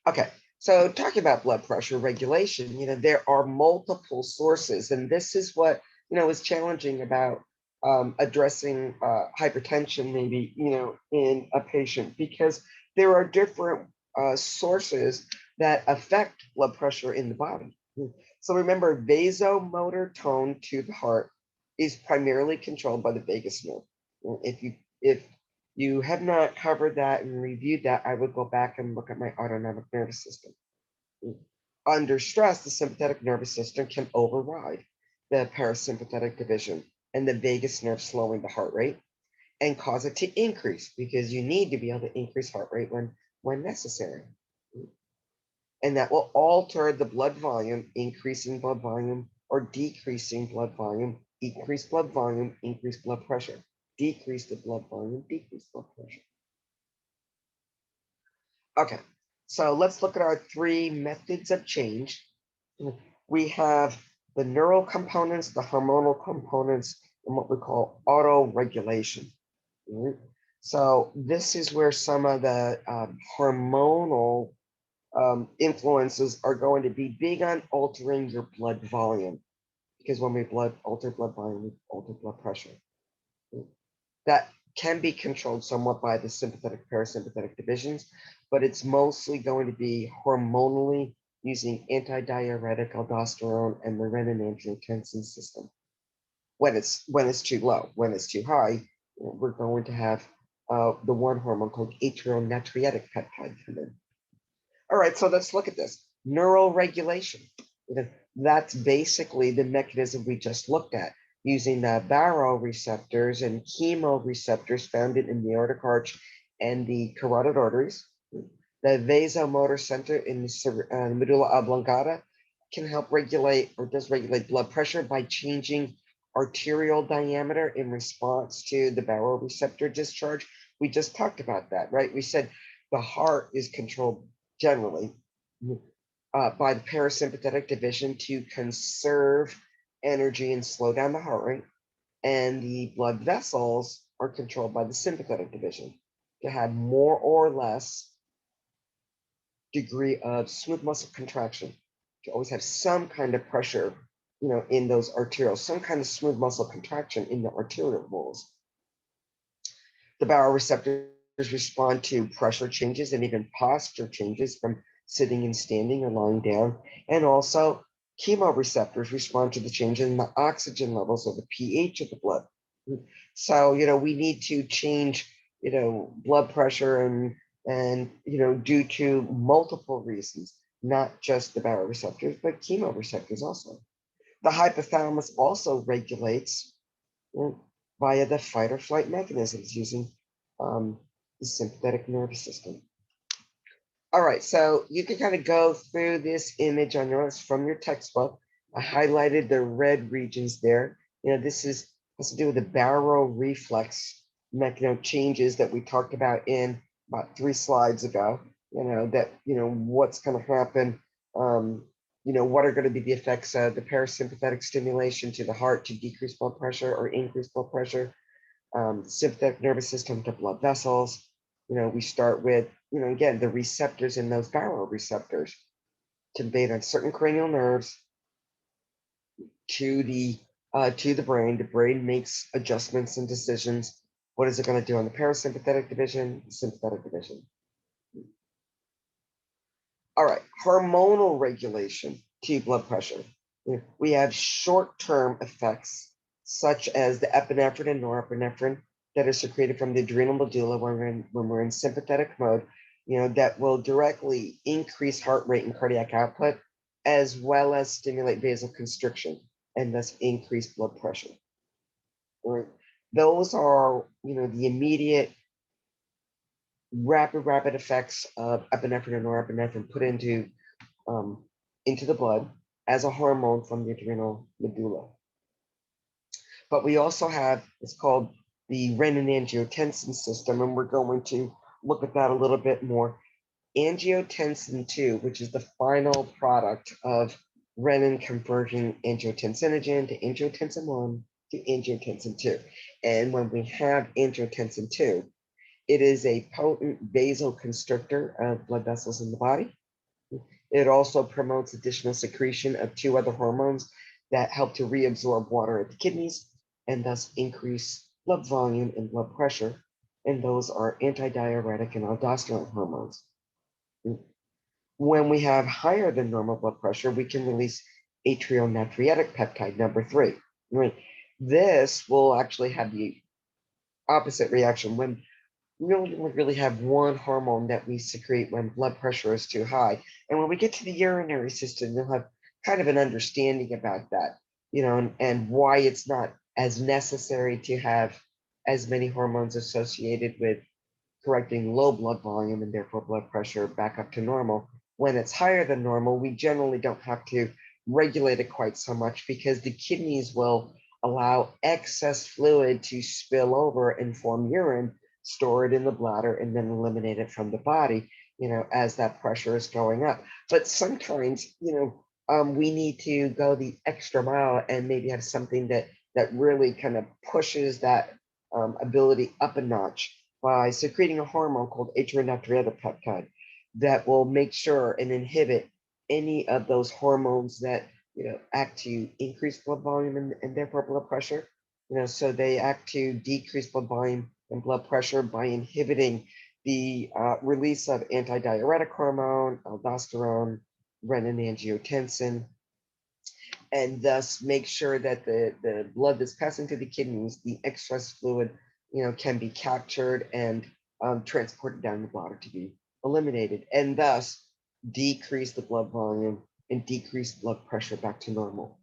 Okay, so talking about blood pressure regulation, there are multiple sources, and this is what is challenging about addressing hypertension, maybe in a patient, because there are different sources that affect blood pressure in the body. So remember, vasomotor tone to the heart is primarily controlled by the vagus nerve. If you have not covered that and reviewed that, I would go back and look at my autonomic nervous system. Under stress, the sympathetic nervous system can override the parasympathetic division and the vagus nerve, slowing the heart rate and cause it to increase, because you need to be able to increase heart rate when necessary. And that will alter the blood volume, increasing blood volume or decreasing blood volume, increase blood volume, increase blood pressure, decrease the blood volume, decrease blood pressure. Okay, so let's look at our three methods of change. We have the neural components, the hormonal components, and what we call autoregulation. So this is where some of the hormonal influences are going to be big on altering your blood volume, because when we alter blood volume, we alter blood pressure. That can be controlled somewhat by the sympathetic parasympathetic divisions, but it's mostly going to be hormonally, using antidiuretic aldosterone and the renin-angiotensin system. When it's too low, when it's too high, we're going to have the one hormone called atrial natriuretic peptide come in. All right, so let's look at this. Neural regulation. That's basically the mechanism we just looked at, using the baroreceptors and chemoreceptors found in the aortic arch and the carotid arteries. The vasomotor center in the medulla oblongata can help regulate, or does regulate, blood pressure by changing arterial diameter in response to the baroreceptor discharge. We just talked about that, right? We said the heart is controlled generally by the parasympathetic division to conserve energy and slow down the heart rate, and the blood vessels are controlled by the sympathetic division to have more or less degree of smooth muscle contraction, to always have some kind of pressure, in those arterials, some kind of smooth muscle contraction in the arterial walls. The baroreceptors respond to pressure changes and even posture changes from sitting and standing or lying down. And also chemoreceptors respond to the change in the oxygen levels or the pH of the blood. So, we need to change, blood pressure and due to multiple reasons, not just the baroreceptors, but chemoreceptors also. The hypothalamus also regulates via the fight or flight mechanisms, using the sympathetic nervous system. All right, so you can kind of go through this image on your own from your textbook. I highlighted the red regions there. This has to do with the baroreflex changes that we talked about in about 3 slides ago. What's going to happen. What are going to be the effects of the parasympathetic stimulation to the heart to decrease blood pressure or increase blood pressure, sympathetic nervous system to blood vessels. We start with, again, the receptors in those baroreceptors conveyed on certain cranial nerves to the to the brain. The brain makes adjustments and decisions. What is it going to do on the parasympathetic division, sympathetic division? All right, hormonal regulation to blood pressure. We have short-term effects such as the epinephrine and norepinephrine that are secreted from the adrenal medulla when we're in sympathetic mode, that will directly increase heart rate and cardiac output, as well as stimulate vasoconstriction and thus increase blood pressure. Right? Those are, the immediate rapid effects of epinephrine and norepinephrine put into the blood as a hormone from the adrenal medulla. But we also have, it's called the renin-angiotensin system, and we're going to look at that a little bit more. Angiotensin 2, which is the final product of renin converting angiotensinogen to angiotensin 1 to angiotensin 2. And when we have angiotensin 2, it is a potent vasoconstrictor of blood vessels in the body. It also promotes additional secretion of two other hormones that help to reabsorb water at the kidneys and thus increase blood volume and blood pressure. And those are antidiuretic and aldosterone hormones. When we have higher than normal blood pressure, we can release atrial natriuretic peptide number 3. Right? This will actually have the opposite reaction. When we only really have one hormone that we secrete when blood pressure is too high. And when we get to the urinary system, you'll have kind of an understanding about that, and why it's not as necessary to have as many hormones associated with correcting low blood volume and therefore blood pressure back up to normal. When it's higher than normal, we generally don't have to regulate it quite so much because the kidneys will allow excess fluid to spill over and form urine, store it in the bladder, and then eliminate it from the body, as that pressure is going up. But sometimes, we need to go the extra mile and maybe have something that really kind of pushes that ability up a notch by secreting a hormone called atrial natriuretic peptide that will make sure and inhibit any of those hormones that act to increase blood volume and therefore blood pressure. So they act to decrease blood volume and blood pressure by inhibiting the release of antidiuretic hormone, aldosterone, renin-angiotensin, and thus make sure that the blood that's passing to the kidneys, the excess fluid, can be captured and transported down the bladder to be eliminated, and thus decrease the blood volume and decrease blood pressure back to normal.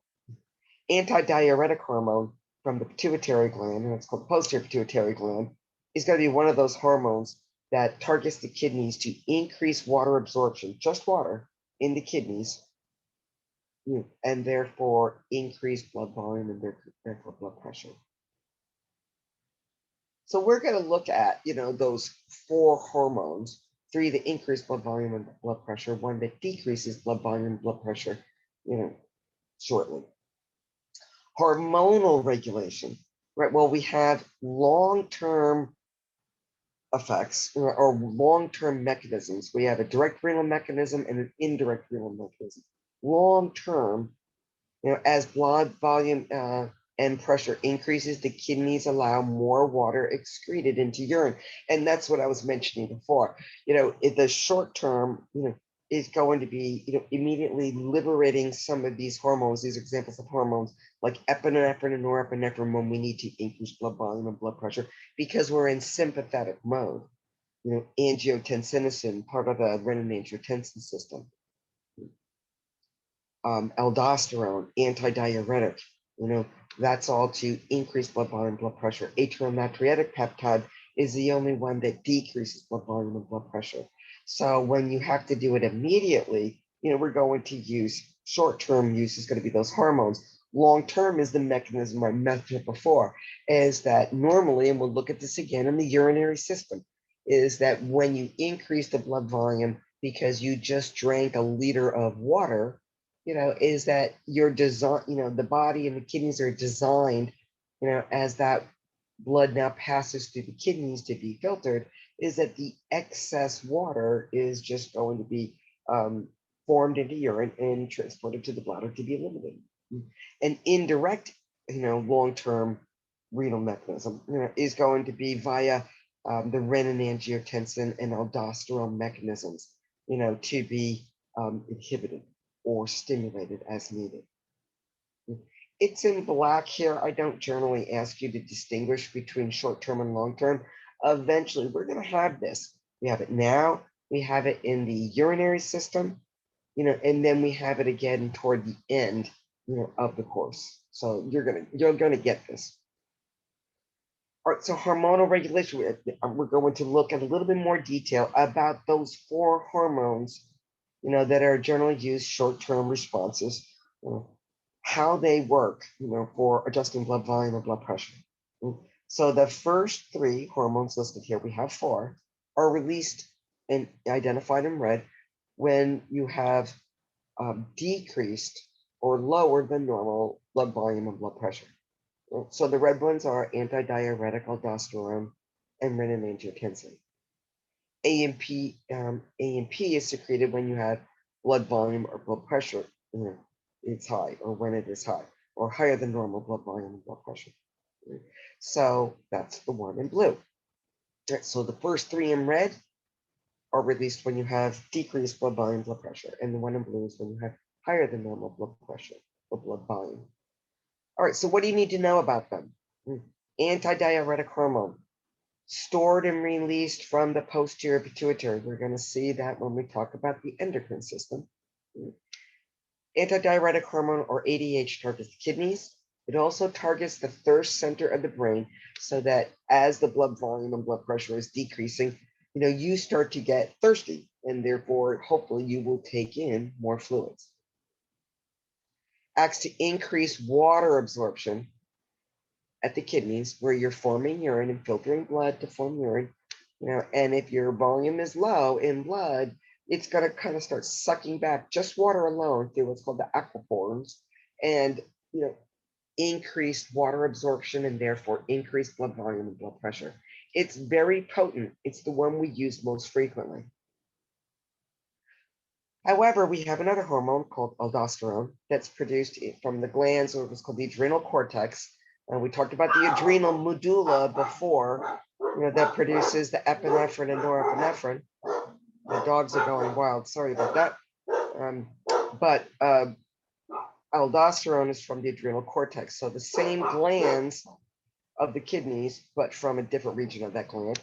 Antidiuretic hormone from the pituitary gland, and it's called the posterior pituitary gland, is going to be one of those hormones that targets the kidneys to increase water absorption, just water, in the kidneys, and therefore increase blood volume and therefore blood pressure. So we're going to look at, those 4 hormones, 3 that increase blood volume and blood pressure, 1 that decreases blood volume and blood pressure, shortly. Hormonal regulation, right? Well, we have long-term effects or long-term mechanisms. We have a direct renal mechanism and an indirect renal mechanism. Long-term, as blood volume and pressure increases, the kidneys allow more water excreted into urine. And that's what I was mentioning before. In the short term, is going to be, immediately liberating some of these hormones, these examples of hormones like epinephrine and norepinephrine when we need to increase blood volume and blood pressure because we're in sympathetic mode. Angiotensin, part of the renin-angiotensin system. Aldosterone, antidiuretic, that's all to increase blood volume and blood pressure. Atrial natriuretic peptide is the only one that decreases blood volume and blood pressure. So when you have to do it immediately, we're going to use short-term use is going to be those hormones. Long-term is the mechanism I mentioned before, is that normally, and we'll look at this again in the urinary system, is that when you increase the blood volume because you just drank a liter of water, is that your design, the body and the kidneys are designed, as that blood now passes through the kidneys to be filtered, is that the excess water is just going to be formed into urine and transported to the bladder to be eliminated. An indirect long-term renal mechanism, is going to be via the renin-angiotensin and aldosterone mechanisms, to be inhibited or stimulated as needed. It's in black here. I don't generally ask you to distinguish between short-term and long-term. Eventually, we're going to have this. We have it now. We have it in the urinary system, and then we have it again toward the end, of the course. So you're gonna get this. All right. So hormonal regulation. We're going to look at a little bit more detail about those 4 hormones, that are generally used short-term responses. How they work, for adjusting blood volume and blood pressure. So the first 3 hormones listed here, we have 4, are released and identified in red when you have decreased or lower than normal blood volume and blood pressure. So the red ones are antidiuretic aldosterone and renin-angiotensin. AMP is secreted when you have blood volume or blood pressure, it's high, or when it is high, or higher than normal blood volume and blood pressure. So that's the one in blue. So the first 3 in red are released when you have decreased blood volume, blood pressure, and the one in blue is when you have higher than normal blood pressure or blood volume. All right, so what do you need to know about them? Antidiuretic hormone, stored and released from the posterior pituitary. We're going to see that when we talk about the endocrine system. Antidiuretic hormone, or ADH, targets the kidneys. It also targets the thirst center of the brain, so that as the blood volume and blood pressure is decreasing, you start to get thirsty, and therefore, hopefully, you will take in more fluids. Acts to increase water absorption at the kidneys, where you're forming urine and filtering blood to form urine. And if your volume is low in blood, it's going to kind of start sucking back just water alone through what's called the aquifers, and increased water absorption, and therefore increased blood volume and blood pressure. It's very potent. It's the one we use most frequently. However, we have another hormone called aldosterone that's produced from the glands, or what's called the adrenal cortex. And we talked about the adrenal medulla before, that produces the epinephrine and norepinephrine. The dogs are going wild. Sorry about that. But aldosterone is from the adrenal cortex. So the same glands of the kidneys, but from a different region of that gland.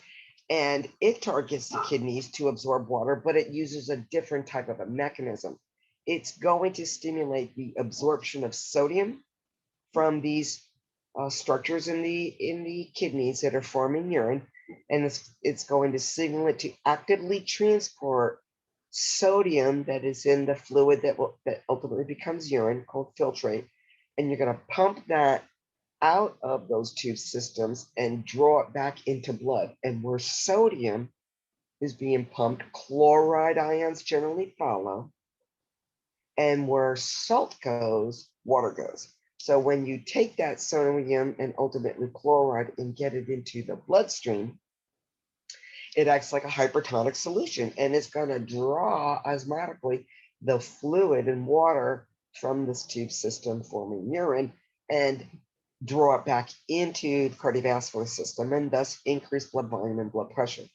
And it targets the kidneys to absorb water, but it uses a different type of a mechanism. It's going to stimulate the absorption of sodium from these structures in the kidneys that are forming urine, and it's going to signal it to actively transport sodium that is in the fluid that ultimately becomes urine, called filtrate, and you're going to pump that out of those 2 systems and draw it back into blood. And where sodium is being pumped, chloride ions generally follow, and where salt goes, water goes. So when you take that sodium and ultimately chloride and get it into the bloodstream, it acts like a hypertonic solution, and it's going to draw osmotically the fluid and water from this tube system forming urine and draw it back into the cardiovascular system, and thus increase blood volume and blood pressure.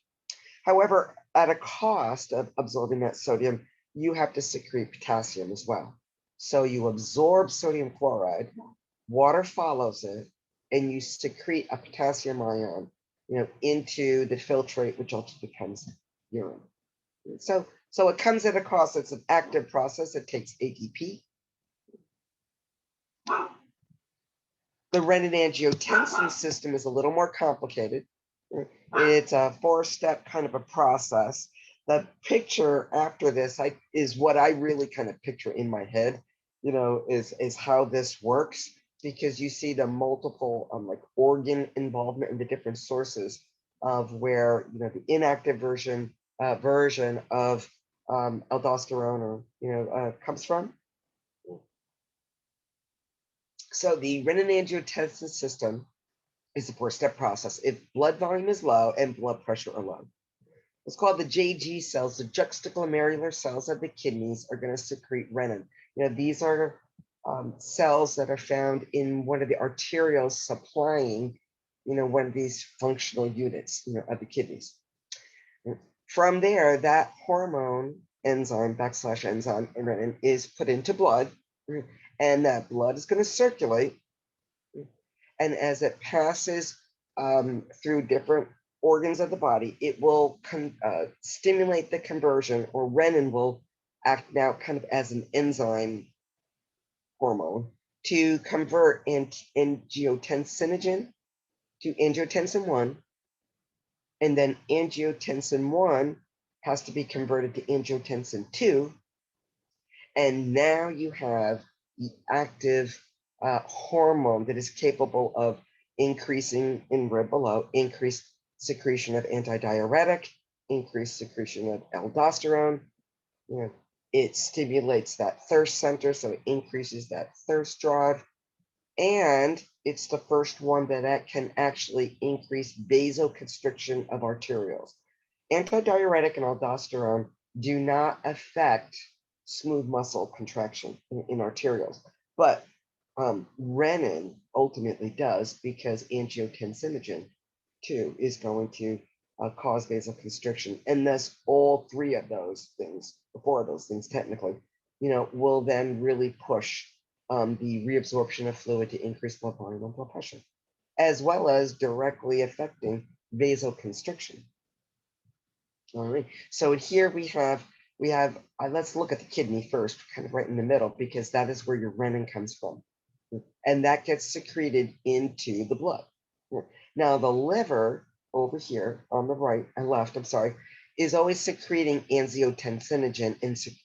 However, at a cost of absorbing that sodium, you have to secrete potassium as well. So you absorb sodium chloride, water follows it, and you secrete a potassium ion, into the filtrate, which ultimately becomes urine. So it comes at a cost. It's an active process. It takes ATP. The renin-angiotensin system is a little more complicated. It's a 4-step kind of a process. The picture after this is what I really kind of picture in my head, is how this works, because you see the multiple like organ involvement in the different sources of where, the inactive version of aldosterone comes from. So the renin-angiotensin system is a 4-step process. If blood volume is low and blood pressure are low, it's called the JG cells. The juxtaglomerular cells of the kidneys are going to secrete renin. These are cells that are found in one of the arterials supplying, one of these functional units, of the kidneys. From there, that hormone enzyme, backslash enzyme, renin, is put into blood, and that blood is going to circulate. And as it passes through different organs of the body, it will stimulate the conversion, or renin will act now kind of as an enzyme hormone to convert angiotensinogen to angiotensin 1, and then angiotensin 1 has to be converted to angiotensin 2, and now you have the active hormone that is capable of increasing, in red below, increased secretion of antidiuretic, increased secretion of aldosterone. It stimulates that thirst center, so it increases that thirst drive. And it's the first one that can actually increase vasoconstriction of arterioles. Antidiuretic and aldosterone do not affect smooth muscle contraction in arterioles, but renin ultimately does, because angiotensinogen 2 is going to cause vasoconstriction, and thus all three of those things, four of those things technically, will then really push the reabsorption of fluid to increase blood volume and blood pressure, as well as directly affecting vasoconstriction. All right, so here we have let's look at the kidney first, kind of right in the middle, because that is where your renin comes from, and that gets secreted into the blood. Now the liver over here on the right and left, I'm sorry, is always secreting angiotensinogen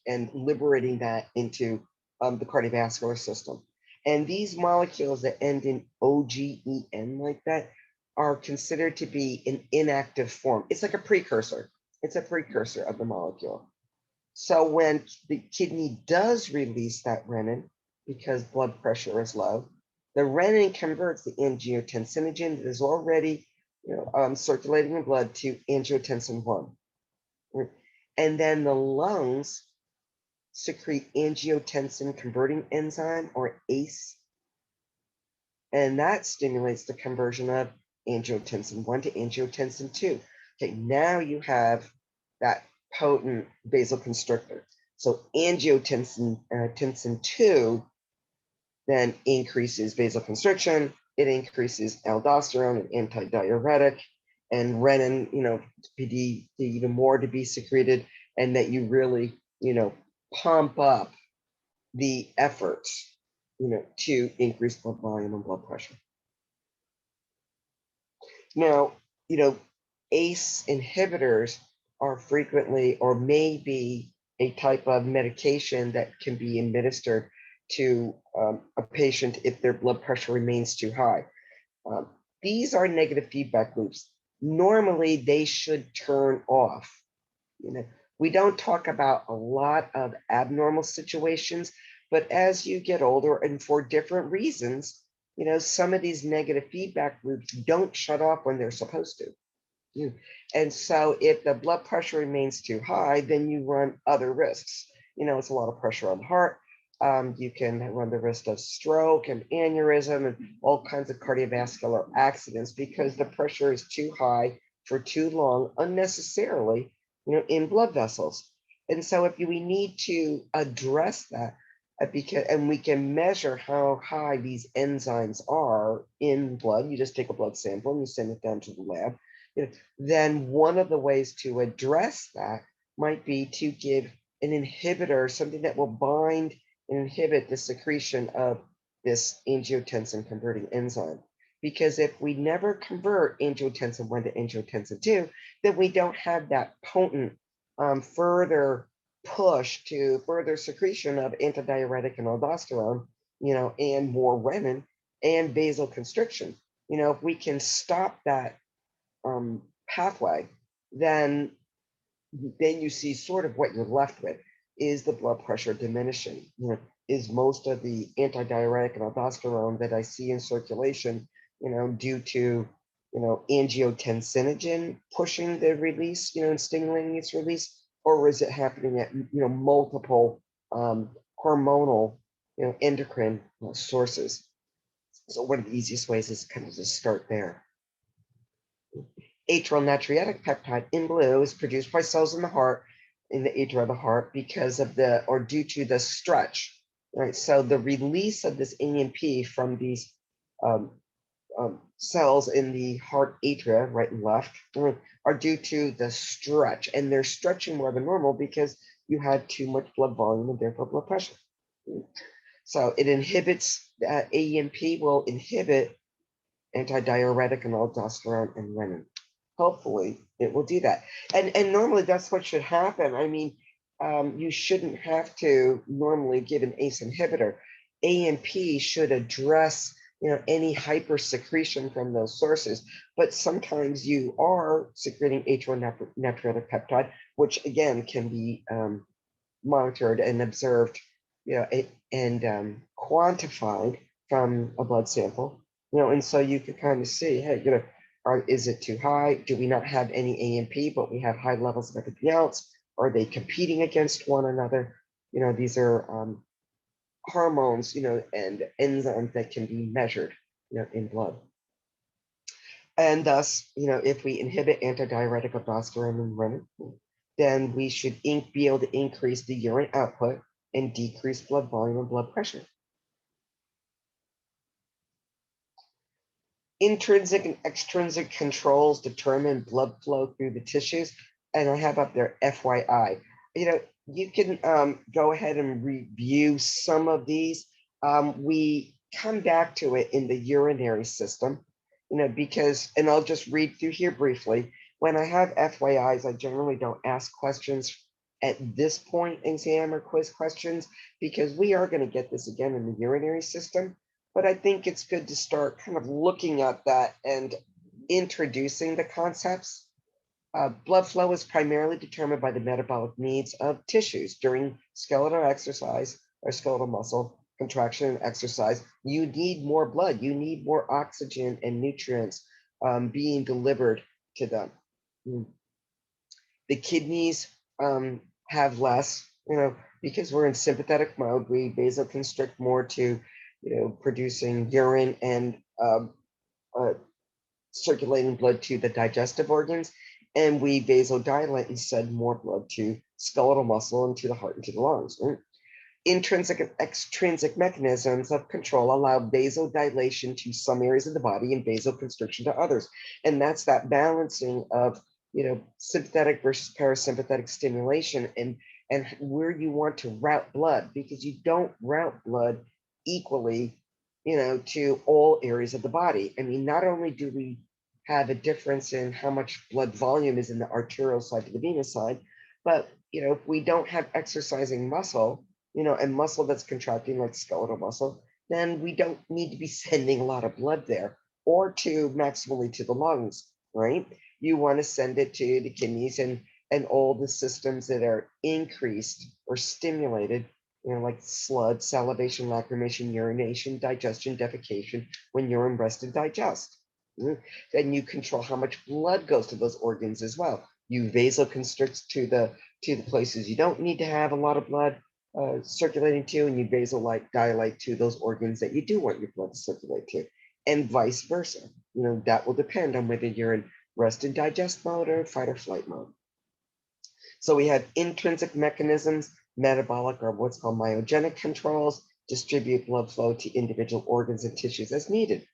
and liberating that into the cardiovascular system. And these molecules that end in OGEN like that are considered to be an inactive form. It's like a precursor. It's a precursor of the molecule. So when the kidney does release that renin, because blood pressure is low, the renin converts the angiotensinogen that is already circulating in blood to angiotensin 1. And then the lungs secrete angiotensin converting enzyme, or ACE, and that stimulates the conversion of angiotensin 1 to angiotensin 2. Okay, now you have that potent vasoconstrictor. So angiotensin 2 then increases vasoconstriction, it increases aldosterone and antidiuretic, and renin, even more to be secreted, and that you really, pump up the efforts, to increase blood volume and blood pressure. Now, ACE inhibitors are frequently, or may be, a type of medication that can be administered to a patient if their blood pressure remains too high. These are negative feedback loops. Normally, they should turn off. We don't talk about a lot of abnormal situations, but as you get older and for different reasons, some of these negative feedback loops don't shut off when they're supposed to. And so if the blood pressure remains too high, then you run other risks. It's a lot of pressure on the heart. You can run the risk of stroke and aneurysm and all kinds of cardiovascular accidents, because the pressure is too high for too long unnecessarily, in blood vessels. And so if we need to address that, and we can measure how high these enzymes are in blood, you just take a blood sample and you send it down to the lab, then one of the ways to address that might be to give an inhibitor, something that will bind and inhibit the secretion of this angiotensin converting enzyme. Because if we never convert angiotensin 1 to angiotensin 2, then we don't have that potent further push to further secretion of antidiuretic and aldosterone, and more renin and vasoconstriction. If we can stop that pathway, then you see sort of what you're left with is the blood pressure diminishing. Is most of the antidiuretic and aldosterone that I see in circulation, due to, angiotensinogen pushing the release, and stimulating its release, or is it happening at, multiple hormonal, endocrine sources. So one of the easiest ways is kind of to start there. Atrial natriuretic peptide in blue is produced by cells in the heart, in the atria of the heart, because of or due to the stretch, right? So the release of this AMP from these um, cells in the heart atria, right and left, are due to the stretch, and they're stretching more than normal because you had too much blood volume and therefore blood pressure. So it inhibits, AMP will inhibit antidiuretic and aldosterone and renin. Hopefully it will do that. And normally that's what should happen. I mean, you shouldn't have to normally give an ACE inhibitor. AMP should address any hyper secretion from those sources, but sometimes you are secreting atrial natriuretic peptide, which again can be monitored and observed, and quantified from a blood sample, and so you can kind of see, hey, is it too high? Do we not have any AMP, but we have high levels of everything else? Are they competing against one another? These are hormones, and enzymes that can be measured, in blood. And thus, if we inhibit antidiuretic aldosterone and renin, then we should be able to increase the urine output and decrease blood volume and blood pressure. Intrinsic and extrinsic controls determine blood flow through the tissues. And I have up there FYI. You can go ahead and review some of these. We come back to it in the urinary system, because, and I'll just read through here briefly. When I have FYIs, I generally don't ask questions at this point, exam or quiz questions, because we are going to get this again in the urinary system. But I think it's good to start kind of looking at that and introducing the concepts. Blood flow is primarily determined by the metabolic needs of tissues during skeletal exercise or skeletal muscle contraction and exercise. You need more blood, you need more oxygen and nutrients being delivered to them. The kidneys have less, because we're in sympathetic mode. We vasoconstrict more to, producing urine and circulating blood to the digestive organs, and we vasodilate and send more blood to skeletal muscle and to the heart and to the lungs. Right? Intrinsic and extrinsic mechanisms of control allow vasodilation to some areas of the body and vasoconstriction to others, and that's that balancing of sympathetic versus parasympathetic stimulation, and where you want to route blood, because you don't route blood equally, to all areas of the body. I mean, not only do we have a difference in how much blood volume is in the arterial side to the venous side, but if we don't have exercising muscle, and muscle that's contracting like skeletal muscle, then we don't need to be sending a lot of blood there, or to maximally to the lungs, right? You want to send it to the kidneys and all the systems that are increased or stimulated, like blood, salivation, lacrimation, urination, digestion, defecation, when urine, rest, and digest. Then you control how much blood goes to those organs as well. You vasoconstrict to the places you don't need to have a lot of blood circulating to, and you vasodilate to those organs that you do want your blood to circulate to, and vice versa. That will depend on whether you're in rest and digest mode or fight or flight mode. So we have intrinsic mechanisms, metabolic or what's called myogenic controls, distribute blood flow to individual organs and tissues as needed.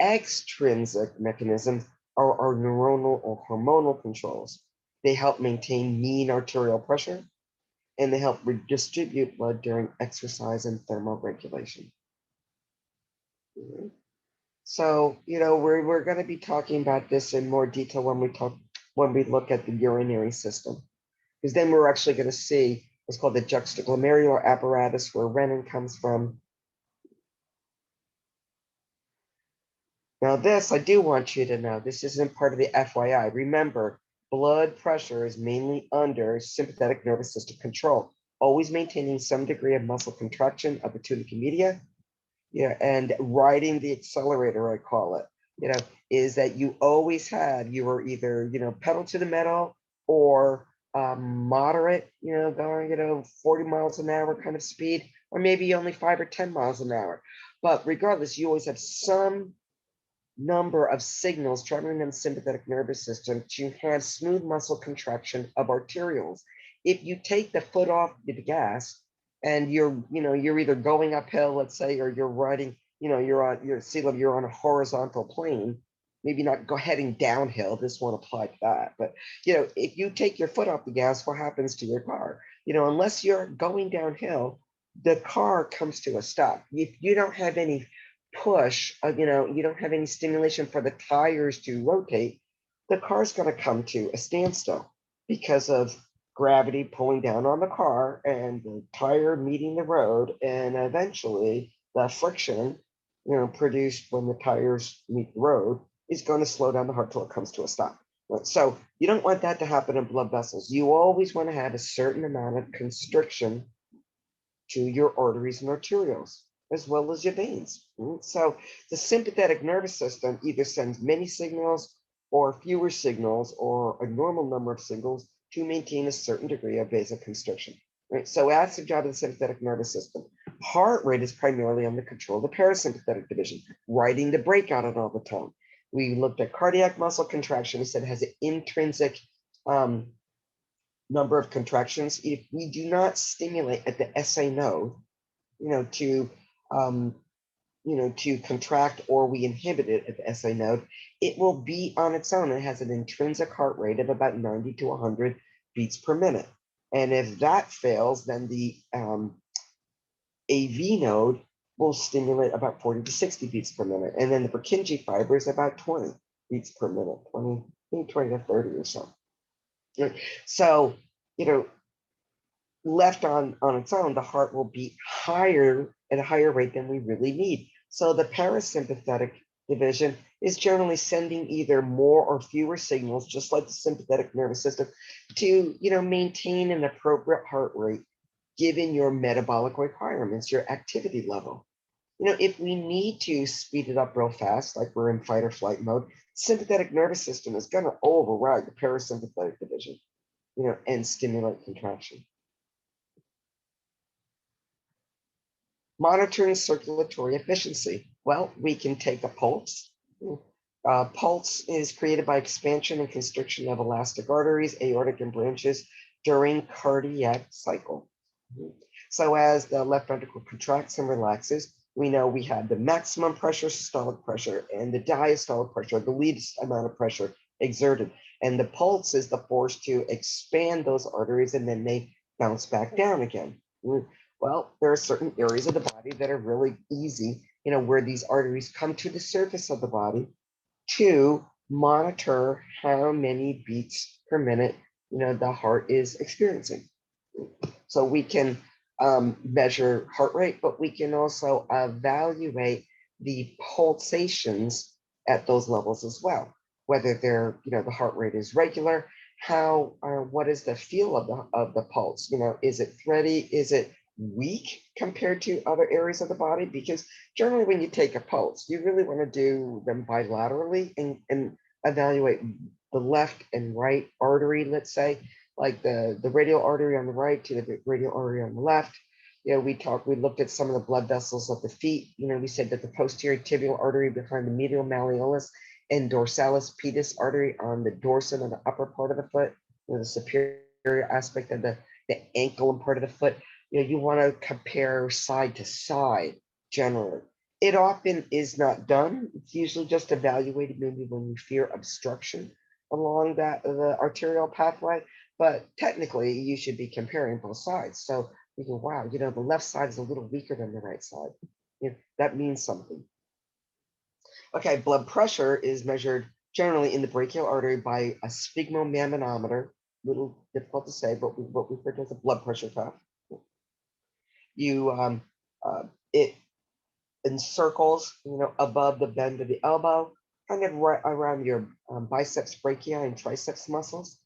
Extrinsic mechanisms are our neuronal or hormonal controls. They help maintain mean arterial pressure, and they help redistribute blood during exercise and thermoregulation. So, we're going to be talking about this in more detail when we look at the urinary system, because then we're actually going to see what's called the juxtaglomerular apparatus, where renin comes from. Now, this, I do want you to know, this isn't part of the FYI. Remember, blood pressure is mainly under sympathetic nervous system control, always maintaining some degree of muscle contraction of the tunica media, and riding the accelerator, I call it, is that you always have, you are either, pedal to the metal or moderate, going, 40 miles an hour kind of speed, or maybe only 5 or 10 miles an hour. But regardless, you always have some number of signals traveling in the sympathetic nervous system to have smooth muscle contraction of arterioles. If you take the foot off the gas and you're either going uphill, let's say, or you're riding, you're on a horizontal plane, maybe not go heading downhill. This won't apply to that. But if you take your foot off the gas, what happens to your car? Unless you're going downhill, the car comes to a stop. If you don't have any push, you don't have any stimulation for the tires to rotate, the car's going to come to a standstill because of gravity pulling down on the car and the tire meeting the road, and eventually the friction, produced when the tires meet the road is going to slow down the heart till it comes to a stop. So you don't want that to happen in blood vessels. You always want to have a certain amount of constriction to your arteries and arterioles, as well as your veins. So the sympathetic nervous system either sends many signals or fewer signals or a normal number of signals to maintain a certain degree of vasoconstriction. Right? So that's the job of the sympathetic nervous system. Heart rate is primarily under control of the parasympathetic division, riding the brake on it all the time. We looked at cardiac muscle contraction. We said it has an intrinsic number of contractions. If we do not stimulate at the SA node, to contract, or we inhibit it at the SA node, it will be on its own. It has an intrinsic heart rate of about 90 to 100 beats per minute. And if that fails, then the AV node will stimulate about 40 to 60 beats per minute. And then the Purkinje fiber is about 20 beats per minute, 20 to 30 or so. So, left on its own, the heart will beat higher at a higher rate than we really need. So the parasympathetic division is generally sending either more or fewer signals, just like the sympathetic nervous system, to maintain an appropriate heart rate given your metabolic requirements, your activity level. If we need to speed it up real fast, like we're in fight or flight mode, sympathetic nervous system is going to override the parasympathetic division, and stimulate contraction. Monitoring circulatory efficiency. Well, we can take a pulse. Pulse is created by expansion and constriction of elastic arteries, aortic, and branches during cardiac cycle. So as the left ventricle contracts and relaxes, we know we have the maximum pressure, systolic pressure, and the diastolic pressure, the least amount of pressure exerted. And the pulse is the force to expand those arteries, and then they bounce back down again. Well, there are certain areas of the body that are really easy, where these arteries come to the surface of the body to monitor how many beats per minute, the heart is experiencing. So we can measure heart rate, but we can also evaluate the pulsations at those levels as well, whether they're, the heart rate is regular, what is the feel of the pulse? Is it thready? Is it weak compared to other areas of the body? Because generally when you take a pulse, you really want to do them bilaterally and evaluate the left and right artery, let's say, like the radial artery on the right to the radial artery on the left. We looked at some of the blood vessels of the feet. We said that the posterior tibial artery behind the medial malleolus and dorsalis pedis artery on the dorsum of the upper part of the foot, the superior aspect of the ankle and part of the foot. You want to compare side to side generally. It often is not done. It's usually just evaluated maybe when you fear obstruction along the arterial pathway, but technically you should be comparing both sides. So you go, wow, the left side is a little weaker than the right side. That means something. Okay, blood pressure is measured generally in the brachial artery by a sphygmomanometer. Little difficult to say, but what we refer to as a blood pressure cuff. It encircles, above the bend of the elbow, kind of right around your biceps brachii and triceps muscles.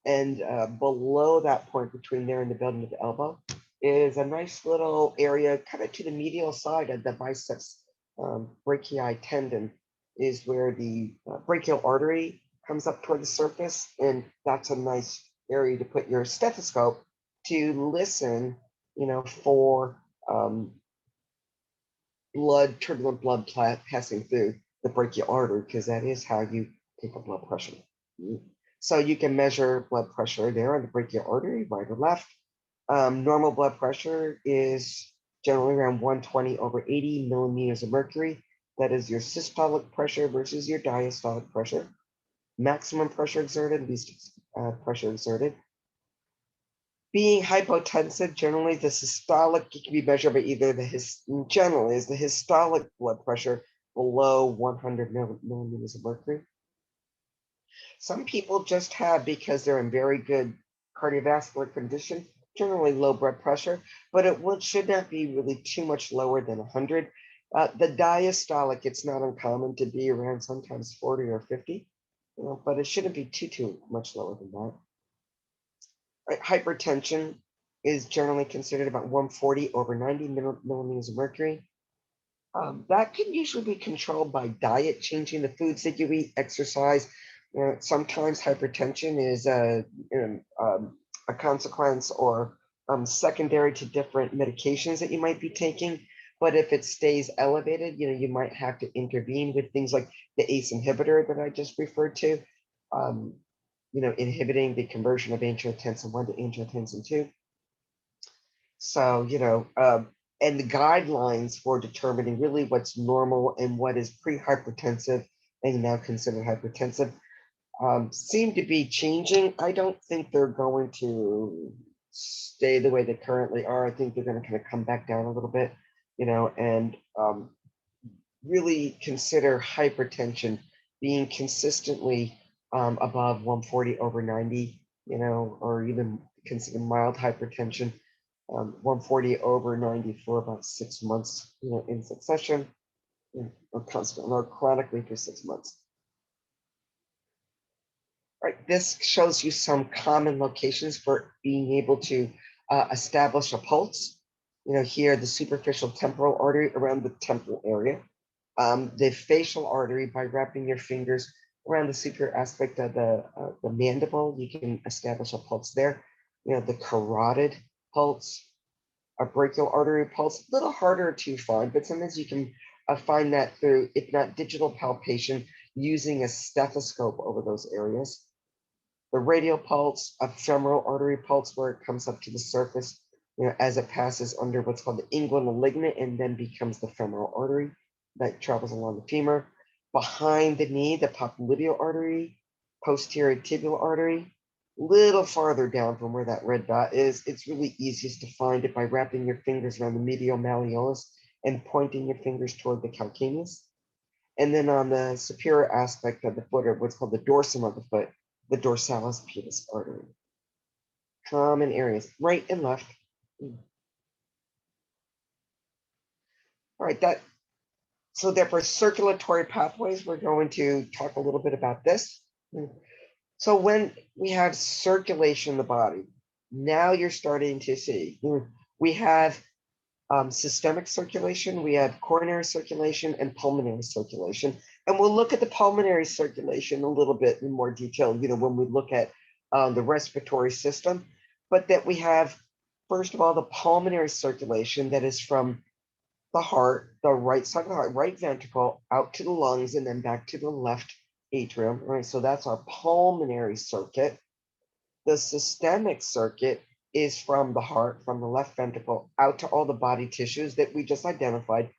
And below that point, between there and the bend of the elbow, is a nice little area, kind of to the medial side of the biceps brachii tendon, is where the brachial artery comes up toward the surface. And that's a nice area to put your stethoscope to listen, for turbulent blood passing through the brachial artery, because that is how you take a blood pressure. So you can measure blood pressure there on the brachial artery, right or left. Normal blood pressure is generally around 120 over 80 millimeters of mercury. That is your systolic pressure versus your diastolic pressure. Maximum pressure exerted, least pressure exerted. Being hypotensive, generally the systolic can be measured by either generally is the systolic blood pressure below 100 millimeters of mercury. Some people just have, because they're in very good cardiovascular condition, generally low blood pressure, but it should not be really too much lower than 100. The diastolic, it's not uncommon to be around sometimes 40 or 50, but it shouldn't be too much lower than that. Right, hypertension is generally considered about 140 over 90 millimeters of mercury. That can usually be controlled by diet, changing the foods that you eat, exercise. Sometimes hypertension is a consequence or secondary to different medications that you might be taking. But if it stays elevated, you might have to intervene with things like the ACE inhibitor that I just referred to, inhibiting the conversion of angiotensin 1 to angiotensin 2. So, and the guidelines for determining really what's normal and what is pre-hypertensive and now considered hypertensive seem to be changing. I don't think they're going to stay the way they currently are. I think they're going to kind of come back down a little bit, and really consider hypertension being consistently above 140 over 90, or even consider mild hypertension, 140 over 90 for about 6 months, in succession, or constantly or chronically for 6 months. All right, this shows you some common locations for being able to establish a pulse. Here, the superficial temporal artery around the temporal area. The facial artery, by wrapping your fingers around the superior aspect of the mandible, you can establish a pulse there. The carotid pulse, a brachial artery pulse, a little harder to find, but sometimes you can find that through, if not digital palpation, using a stethoscope over those areas. The radial pulse, a femoral artery pulse, where it comes up to the surface, as it passes under what's called the inguinal ligament and then becomes the femoral artery that travels along the femur. Behind the knee, the popliteal artery, posterior tibial artery. Little farther down from where that red dot is, it's really easiest to find it by wrapping your fingers around the medial malleolus and pointing your fingers toward the calcaneus. And then on the superior aspect of the foot, or what's called the dorsum of the foot, the dorsalis pedis artery. Common areas, right and left. All right, so therefore circulatory pathways, we're going to talk a little bit about this. So when we have circulation in the body, now you're starting to see, we have systemic circulation, we have coronary circulation and pulmonary circulation. And we'll look at the pulmonary circulation a little bit in more detail, when we look at the respiratory system. But that we have, first of all, the pulmonary circulation that is from the heart, the right side of the heart, right ventricle, out to the lungs, and then back to the left atrium, right? So that's our pulmonary circuit. The systemic circuit is from the heart, from the left ventricle, out to all the body tissues that we just identified,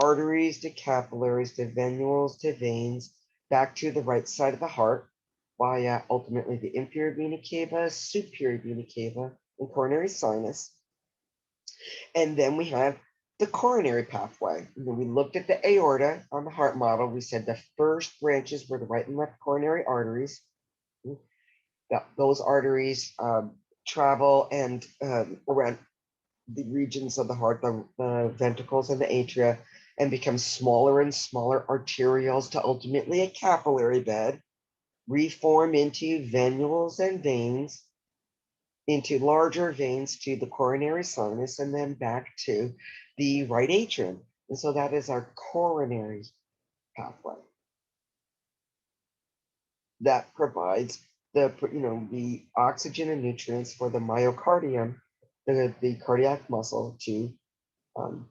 arteries to capillaries to venules to veins, back to the right side of the heart, via ultimately the inferior vena cava, superior vena cava, and coronary sinus. And then we have the coronary pathway. When we looked at the aorta on the heart model, we said the first branches were the right and left coronary arteries. Those arteries travel and around the regions of the heart, the ventricles and the atria, and become smaller and smaller arterioles to ultimately a capillary bed, reform into venules and veins, into larger veins to the coronary sinus, and then back to the right atrium. And so that is our coronary pathway. That provides the oxygen and nutrients for the myocardium the cardiac muscle um,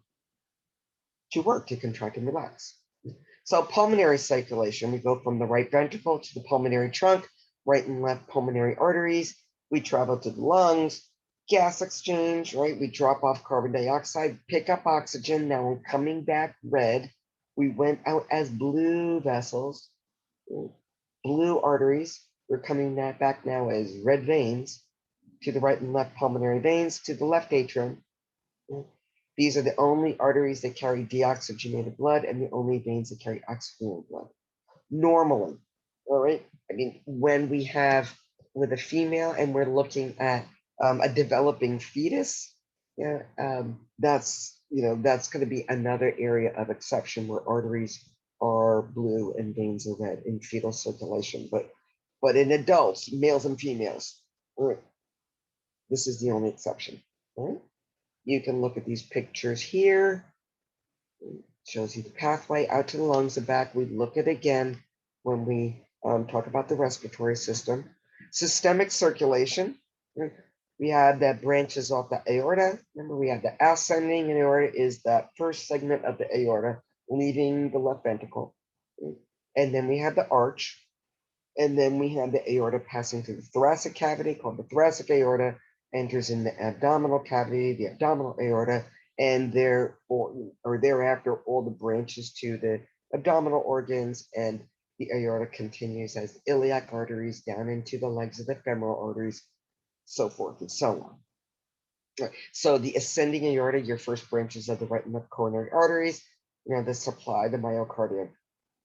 to work, to contract and relax. So pulmonary circulation, we go from the right ventricle to the pulmonary trunk, right and left pulmonary arteries. We travel to the lungs, gas exchange, right? We drop off carbon dioxide, pick up oxygen. Now we're coming back red. We went out as blue vessels, blue arteries. We're coming back now as red veins to the right and left pulmonary veins, to the left atrium. These are the only arteries that carry deoxygenated blood and the only veins that carry oxygenated blood. Normally, all right? I mean, when we have with a female and we're looking at a developing fetus, yeah, that's going to be another area of exception where arteries are blue and veins are red in fetal circulation. But in adults, males and females, right, this is the only exception. Right? You can look at these pictures here. It shows you the pathway out to the lungs and back. We look at it again when we talk about the respiratory system. Systemic circulation. We have that branches off the aorta. Remember, we have the ascending aorta is that first segment of the aorta leaving the left ventricle. And then we have the arch. And then we have the aorta passing through the thoracic cavity called the thoracic aorta, enters in the abdominal cavity, the abdominal aorta, and thereafter all the branches to the abdominal organs, and the aorta continues as the iliac arteries down into the legs of the femoral arteries, so forth and so on. Right. So the ascending aorta, your first branches of the right and left coronary arteries, that supply the myocardium.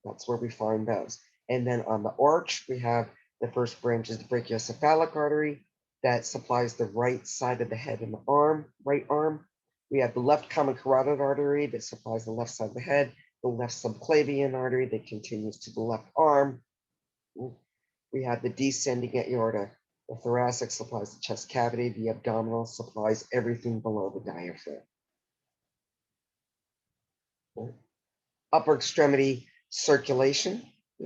That's where we find those. And then on the arch, we have the first branch is the brachiocephalic artery that supplies the right side of the head and the arm, right arm. We have the left common carotid artery that supplies the left side of the head, the left subclavian artery that continues to the left arm. We have the descending aorta. The thoracic supplies the chest cavity. The abdominal supplies everything below the diaphragm. Upper extremity circulation.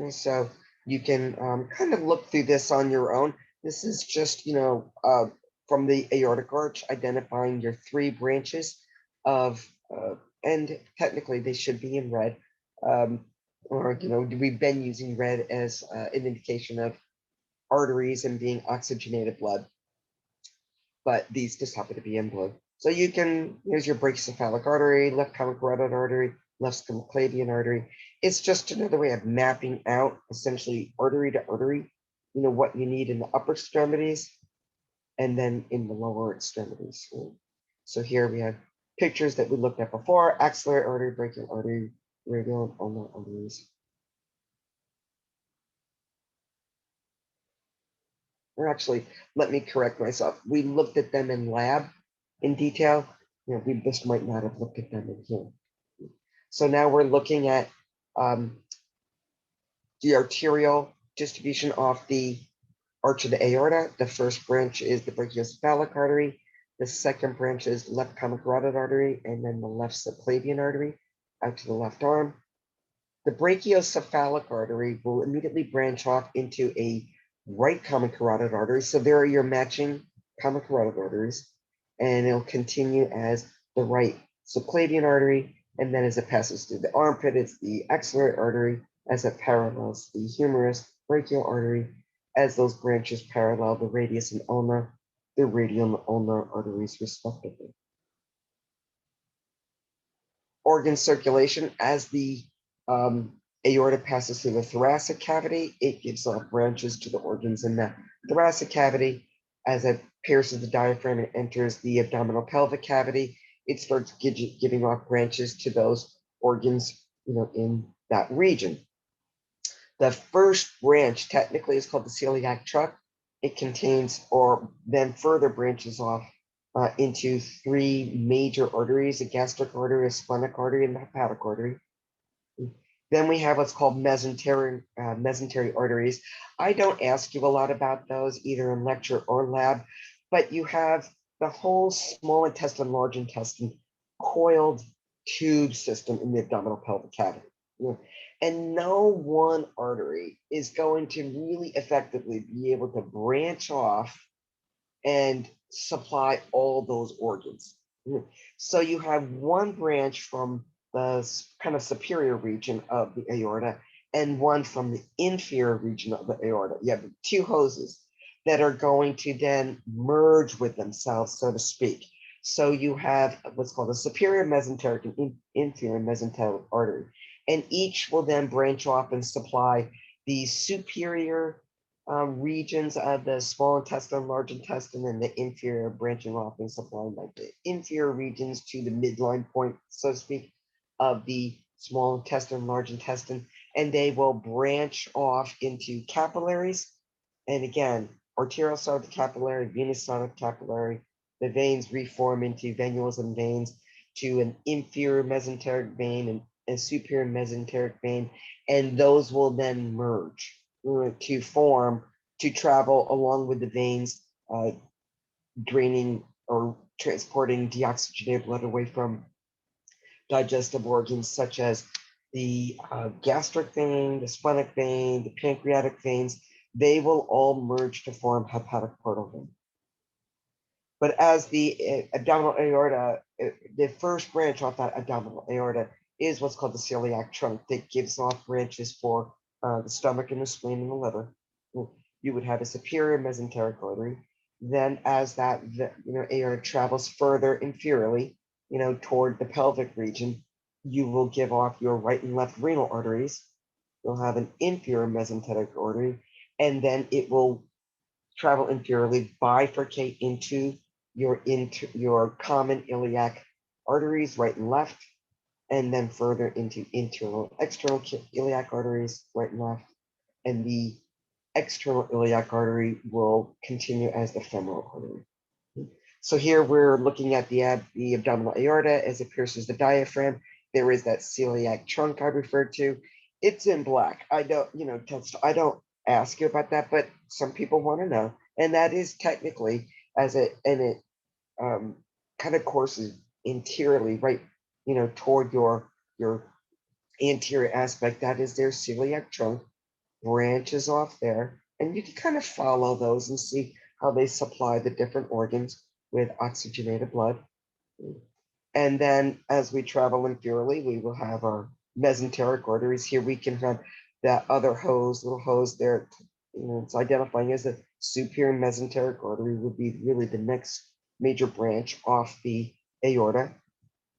So you can kind of look through this on your own. This is just, from the aortic arch, identifying your three branches of, and technically they should be in red. We've been using red as an indication of arteries and being oxygenated blood, but these just happen to be in blue. So you can, here's your brachiocephalic artery, left common carotid artery, left subclavian artery. It's just another way of mapping out essentially artery to artery, what you need in the upper extremities and then in the lower extremities. So here we have pictures that we looked at before: axillary artery, brachial artery, radial and ulnar arteries. Or actually, let me correct myself. We looked at them in lab in detail. We just might not have looked at them in here. So now we're looking at the arterial distribution off the arch of the aorta. The first branch is the brachiocephalic artery. The second branch is left common carotid artery, and then the left subclavian artery out to the left arm. The brachiocephalic artery will immediately branch off into a right common carotid artery. So there are your matching common carotid arteries, and it'll continue as the right subclavian artery. And then as it passes through the armpit, it's the axillary artery as it parallels the humerus brachial artery, as those branches parallel the radius and ulna, the radial and ulnar arteries respectively. Organ circulation, as the aorta passes through the thoracic cavity, it gives off branches to the organs in the thoracic cavity. As it pierces the diaphragm and enters the abdominal pelvic cavity, it starts giving off branches to those organs, in that region. The first branch technically is called the celiac trunk. It contains, or then further branches off into three major arteries: a gastric artery, a splenic artery, and the hepatic artery. Then we have what's called mesenteric arteries. I don't ask you a lot about those either in lecture or lab, but you have the whole small intestine, large intestine, coiled tube system in the abdominal pelvic cavity. And no one artery is going to really effectively be able to branch off and supply all those organs. So you have one branch from the kind of superior region of the aorta and one from the inferior region of the aorta. You have two hoses that are going to then merge with themselves, so to speak. So you have what's called a superior mesenteric and inferior mesenteric artery, and each will then branch off and supply the superior regions of the small intestine, large intestine, and the inferior branching off and supplying like the inferior regions to the midline point, so to speak, of the small intestine, large intestine, and they will branch off into capillaries. And again, arterial side of the capillary, venous side of the capillary, the veins reform into venules and veins to an inferior mesenteric vein and a superior mesenteric vein, and those will then merge to form, to travel along with the veins, draining or transporting deoxygenated blood away from digestive organs such as the gastric vein, the splenic vein, the pancreatic veins. They will all merge to form hepatic portal vein. But as the abdominal aorta, the first branch off that abdominal aorta is what's called the celiac trunk that gives off branches for the stomach and the spleen and the liver. You would have a superior mesenteric artery. Then as that aorta travels further inferiorly, toward the pelvic region, you will give off your right and left renal arteries. You'll have an inferior mesenteric artery, and then it will travel inferiorly, bifurcate into your common iliac arteries, right and left, and then further into internal and external iliac arteries, right and left, and the external iliac artery will continue as the femoral artery. So here we're looking at the abdominal aorta as it pierces the diaphragm. There is that celiac trunk I referred to. It's in black. I don't ask you about that, but some people want to know. And that is technically it kind of courses interiorly, right, toward your anterior aspect. That is their celiac trunk, branches off there, and you can kind of follow those and see how they supply the different organs with oxygenated blood. And then as we travel inferiorly, we will have our mesenteric arteries. Here we can have that other little hose there. It's identifying as a superior mesenteric artery would be really the next major branch off the aorta.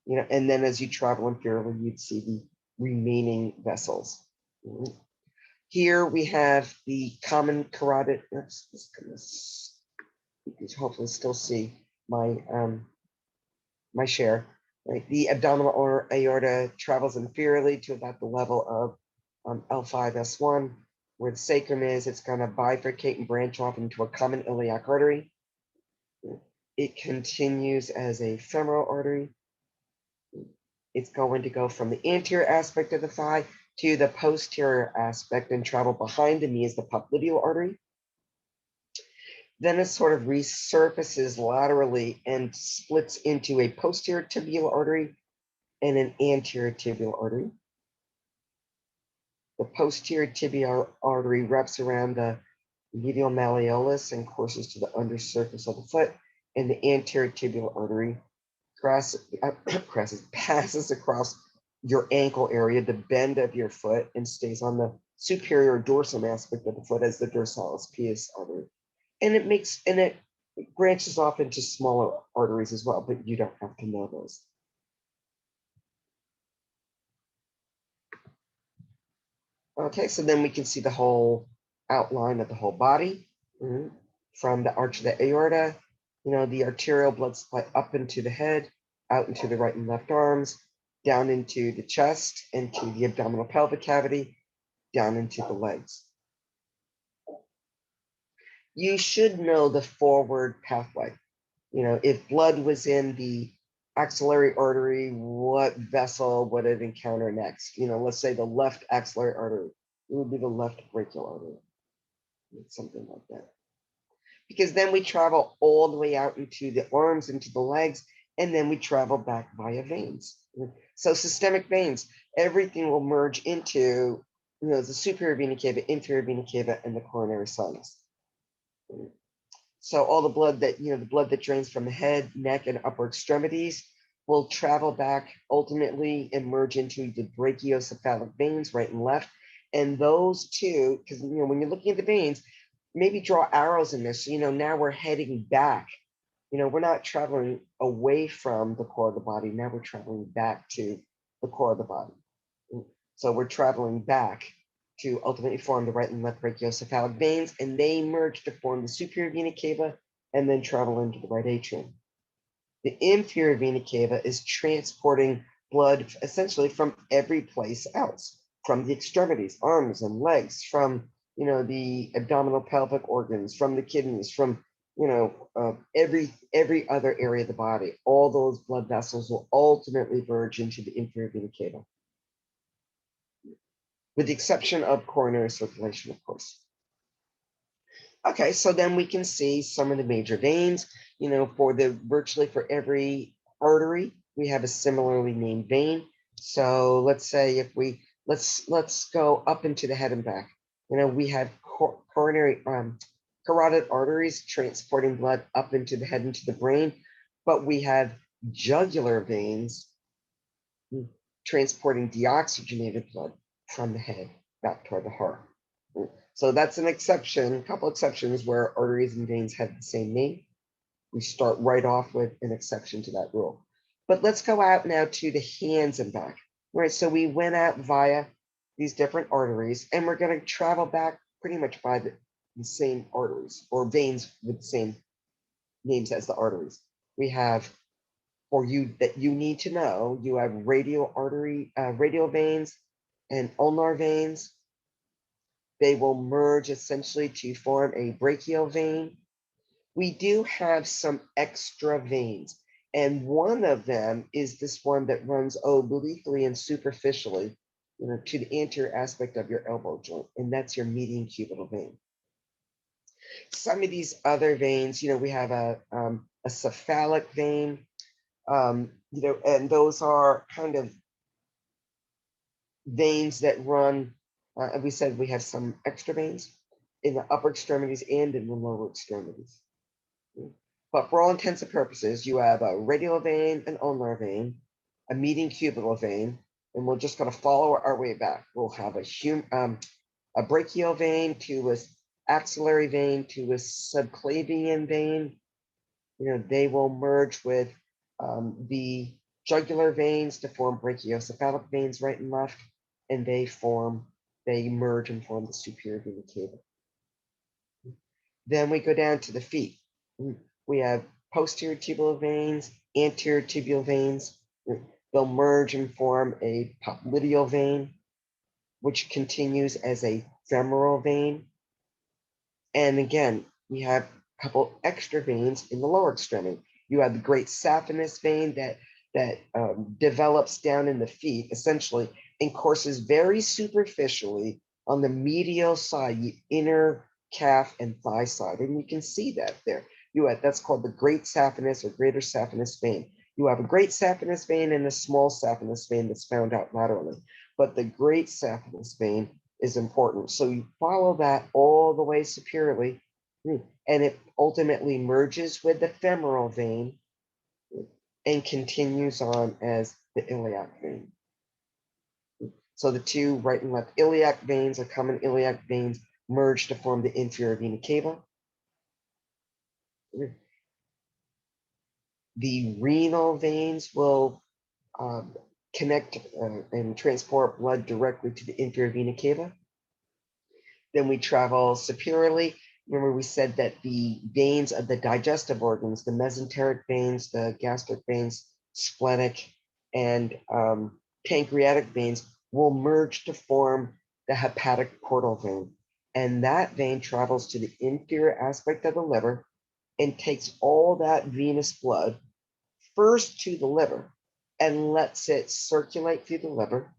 And then as you travel inferiorly, you'd see the remaining vessels. Here we have the common carotid. You can hopefully still see my my share. Right, the abdominal aorta travels inferiorly to about the level of L5S1, where the sacrum is. It's going to bifurcate and branch off into a common iliac artery. It continues as a femoral artery. It's going to go from the anterior aspect of the thigh to the posterior aspect and travel behind the knee as the popliteal artery. Then it sort of resurfaces laterally and splits into a posterior tibial artery and an anterior tibial artery. The posterior tibial artery wraps around the medial malleolus and courses to the undersurface of the foot, and the anterior tibial artery passes across your ankle area, the bend of your foot, and stays on the superior dorsum aspect of the foot as the dorsalis pes artery. And it branches off into smaller arteries as well, but you don't have to know those. Okay, so then we can see the whole outline of the whole body from the arch of the aorta, the arterial blood supply up into the head, out into the right and left arms, down into the chest, into the abdominal pelvic cavity, down into the legs. You should know the forward pathway. If blood was in the axillary artery, what vessel would it encounter next? Let's say the left axillary artery, it would be the left brachial artery, something like that. Because then we travel all the way out into the arms, into the legs, and then we travel back via veins. So systemic veins, everything will merge into the superior vena cava, inferior vena cava, and the coronary sinus. So all the blood that, the blood that drains from the head, neck, and upper extremities will travel back, ultimately emerge into the brachiocephalic veins, right and left. And those two, because when you're looking at the veins, maybe draw arrows in this. So, now we're heading back. We're not traveling away from the core of the body. Now we're traveling back to the core of the body. So we're traveling back to ultimately form the right and left brachiocephalic veins, and they merge to form the superior vena cava and then travel into the right atrium. The inferior vena cava is transporting blood essentially from every place else, from the extremities, arms and legs, from the abdominal pelvic organs, from the kidneys, from every other area of the body. All those blood vessels will ultimately merge into the inferior vena cava, with the exception of coronary circulation, of course. Okay, so then we can see some of the major veins. Virtually for every artery, we have a similarly named vein. So let's say if let's go up into the head and back. We have coronary carotid arteries transporting blood up into the head, into the brain, but we have jugular veins transporting deoxygenated blood from the head back toward the heart. So that's an exception, a couple exceptions where arteries and veins have the same name. We start right off with an exception to that rule. But let's go out now to the hands and back. Right, so we went out via these different arteries, and we're going to travel back pretty much by the same arteries or veins with the same names as the arteries. We have, for you that you need to know, you have radial veins and ulnar veins. They will merge essentially to form a brachial vein. We do have some extra veins, and one of them is this one that runs obliquely and superficially, to the anterior aspect of your elbow joint, and that's your median cubital vein. Some of these other veins, we have a cephalic vein, and those are kind of veins that run. We said we have some extra veins in the upper extremities and in the lower extremities. But for all intents and purposes, you have a radial vein, an ulnar vein, a median cubital vein, and we're just going to follow our way back. We'll have a brachial vein to an axillary vein to a subclavian vein. They will merge with the jugular veins to form brachiocephalic veins right and left, and they merge and form the superior vena cava. Then we go down to the feet. We have posterior tubular veins, anterior tubular veins. They'll merge and form a popliteal vein, which continues as a femoral vein. And again, we have a couple extra veins in the lower extremity. You have the great saphenous vein that develops down in the feet, essentially, and courses very superficially on the medial side, the inner calf and thigh side. And you can see that there. That's called the great saphenous or greater saphenous vein. You have a great saphenous vein and a small saphenous vein that's found out laterally. But the great saphenous vein is important. So you follow that all the way superiorly, and it ultimately merges with the femoral vein and continues on as the iliac vein. So the two right and left iliac veins, or common iliac veins, merge to form the inferior vena cava. The renal veins will connect and transport blood directly to the inferior vena cava. Then we travel superiorly. Remember, we said that the veins of the digestive organs, the mesenteric veins, the gastric veins, splenic, and pancreatic veins will merge to form the hepatic portal vein. And that vein travels to the inferior aspect of the liver and takes all that venous blood first to the liver and lets it circulate through the liver.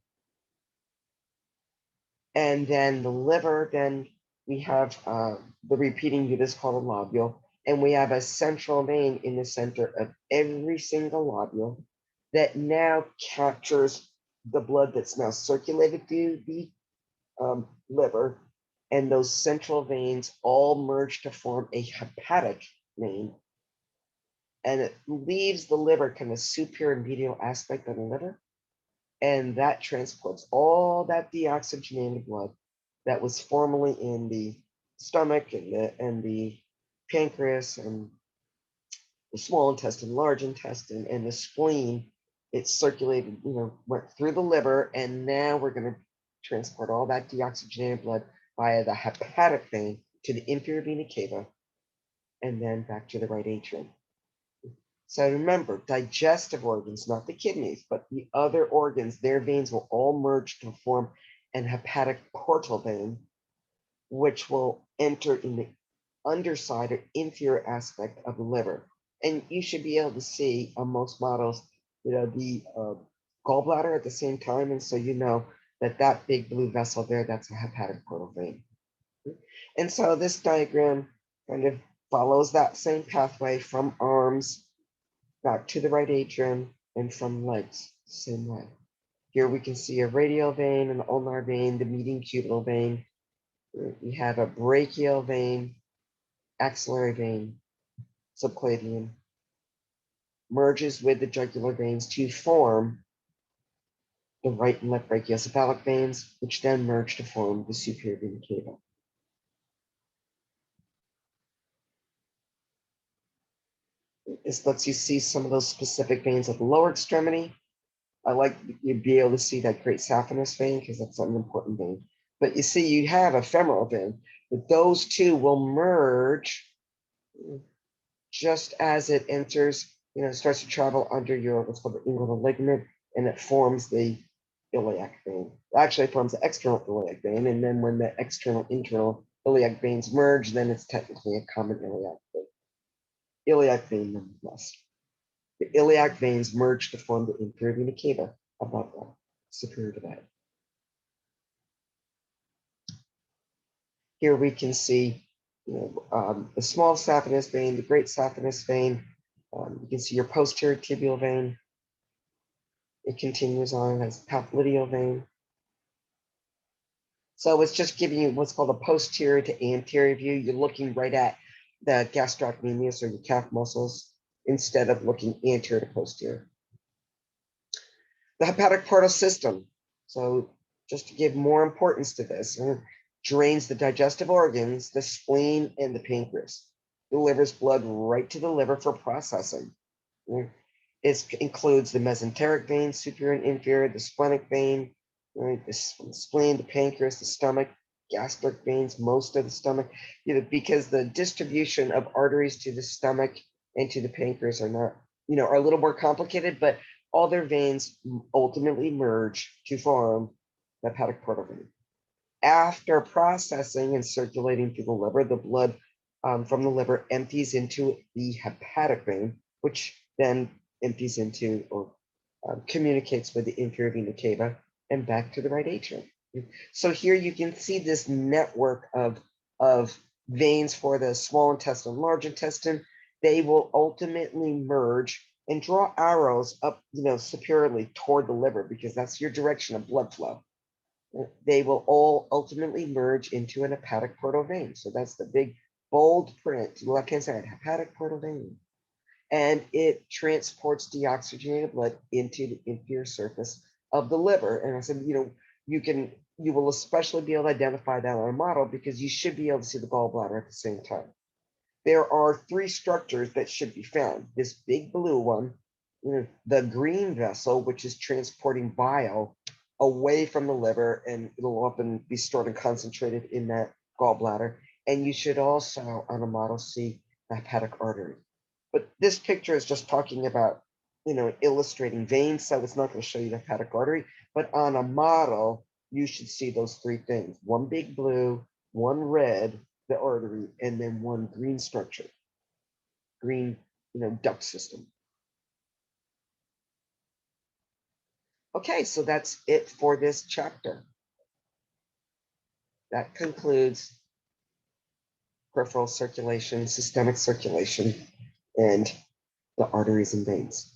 And then the liver, then we have the repeating uterus called a lobule, and we have a central vein in the center of every single lobule that now captures the blood that's now circulated through the liver and those central veins all merge to form a hepatic vein, and it leaves the liver, kind of superior and medial aspect of the liver, and that transports all that deoxygenated blood that was formerly in the stomach and the pancreas and the small intestine, large intestine, and the spleen. It circulated, went through the liver, and now we're going to transport all that deoxygenated blood via the hepatic vein to the inferior vena cava, and then back to the right atrium. So remember, digestive organs, not the kidneys, but the other organs, their veins will all merge to form an hepatic portal vein, which will enter in the underside or inferior aspect of the liver. And you should be able to see on most models, the gallbladder at the same time. And so you know that big blue vessel there, that's a hepatic portal vein. And so this diagram kind of follows that same pathway from arms back to the right atrium, and from legs, same way. Here we can see a radial vein, an ulnar vein, the median cubital vein. We have a brachial vein, axillary vein, subclavian, merges with the jugular veins to form the right and left brachiocephalic veins, which then merge to form the superior vena cava. This lets you see some of those specific veins at the lower extremity. I like you be able to see that great saphenous vein because that's an important vein. But you see, you have a femoral vein, but those two will merge just as it enters, starts to travel under your what's called the inguinal ligament, and it forms the iliac vein. It actually forms the external iliac vein, and then when the external internal iliac veins merge, then it's technically a common iliac vein. Iliac vein nonetheless. The iliac veins merge to form the inferior vena cava above that, superior to that. Here we can see the small saphenous vein, the great saphenous vein. You can see your posterior tibial vein. It continues on as papilloidal vein. So it's just giving you what's called a posterior to anterior view. You're looking right at the gastrocnemius or your calf muscles instead of looking anterior to posterior. The hepatic portal system. So just to give more importance to this, drains the digestive organs, the spleen, and the pancreas. Delivers blood right to the liver for processing. It includes the mesenteric vein, superior and inferior, the splenic vein, right, the spleen, the pancreas, the stomach, gastric veins, most of the stomach, because the distribution of arteries to the stomach and to the pancreas are not, are a little more complicated, but all their veins ultimately merge to form the hepatic portal vein. After processing and circulating through the liver, the blood from the liver empties into the hepatic vein, which then empties into or communicates with the inferior vena cava and back to the right atrium. So here you can see this network of veins for the small intestine, large intestine. They will ultimately merge and draw arrows up, superiorly toward the liver, because that's your direction of blood flow. They will all ultimately merge into an hepatic portal vein. So that's the big bold print to the left-hand side, hepatic portal vein. And it transports deoxygenated blood into the inferior surface of the liver. And I said, you will especially be able to identify that on a model because you should be able to see the gallbladder at the same time. There are three structures that should be found. This big blue one, the green vessel, which is transporting bile away from the liver, and it'll often be stored and concentrated in that gallbladder. And you should also, on a model, see the hepatic artery. But this picture is just talking about, illustrating veins, so it's not going to show you the hepatic artery. But on a model, you should see those three things: one big blue, one red, the artery, and then one green structure, green, duct system. Okay, so that's it for this chapter. That concludes peripheral circulation, systemic circulation, and the arteries and veins.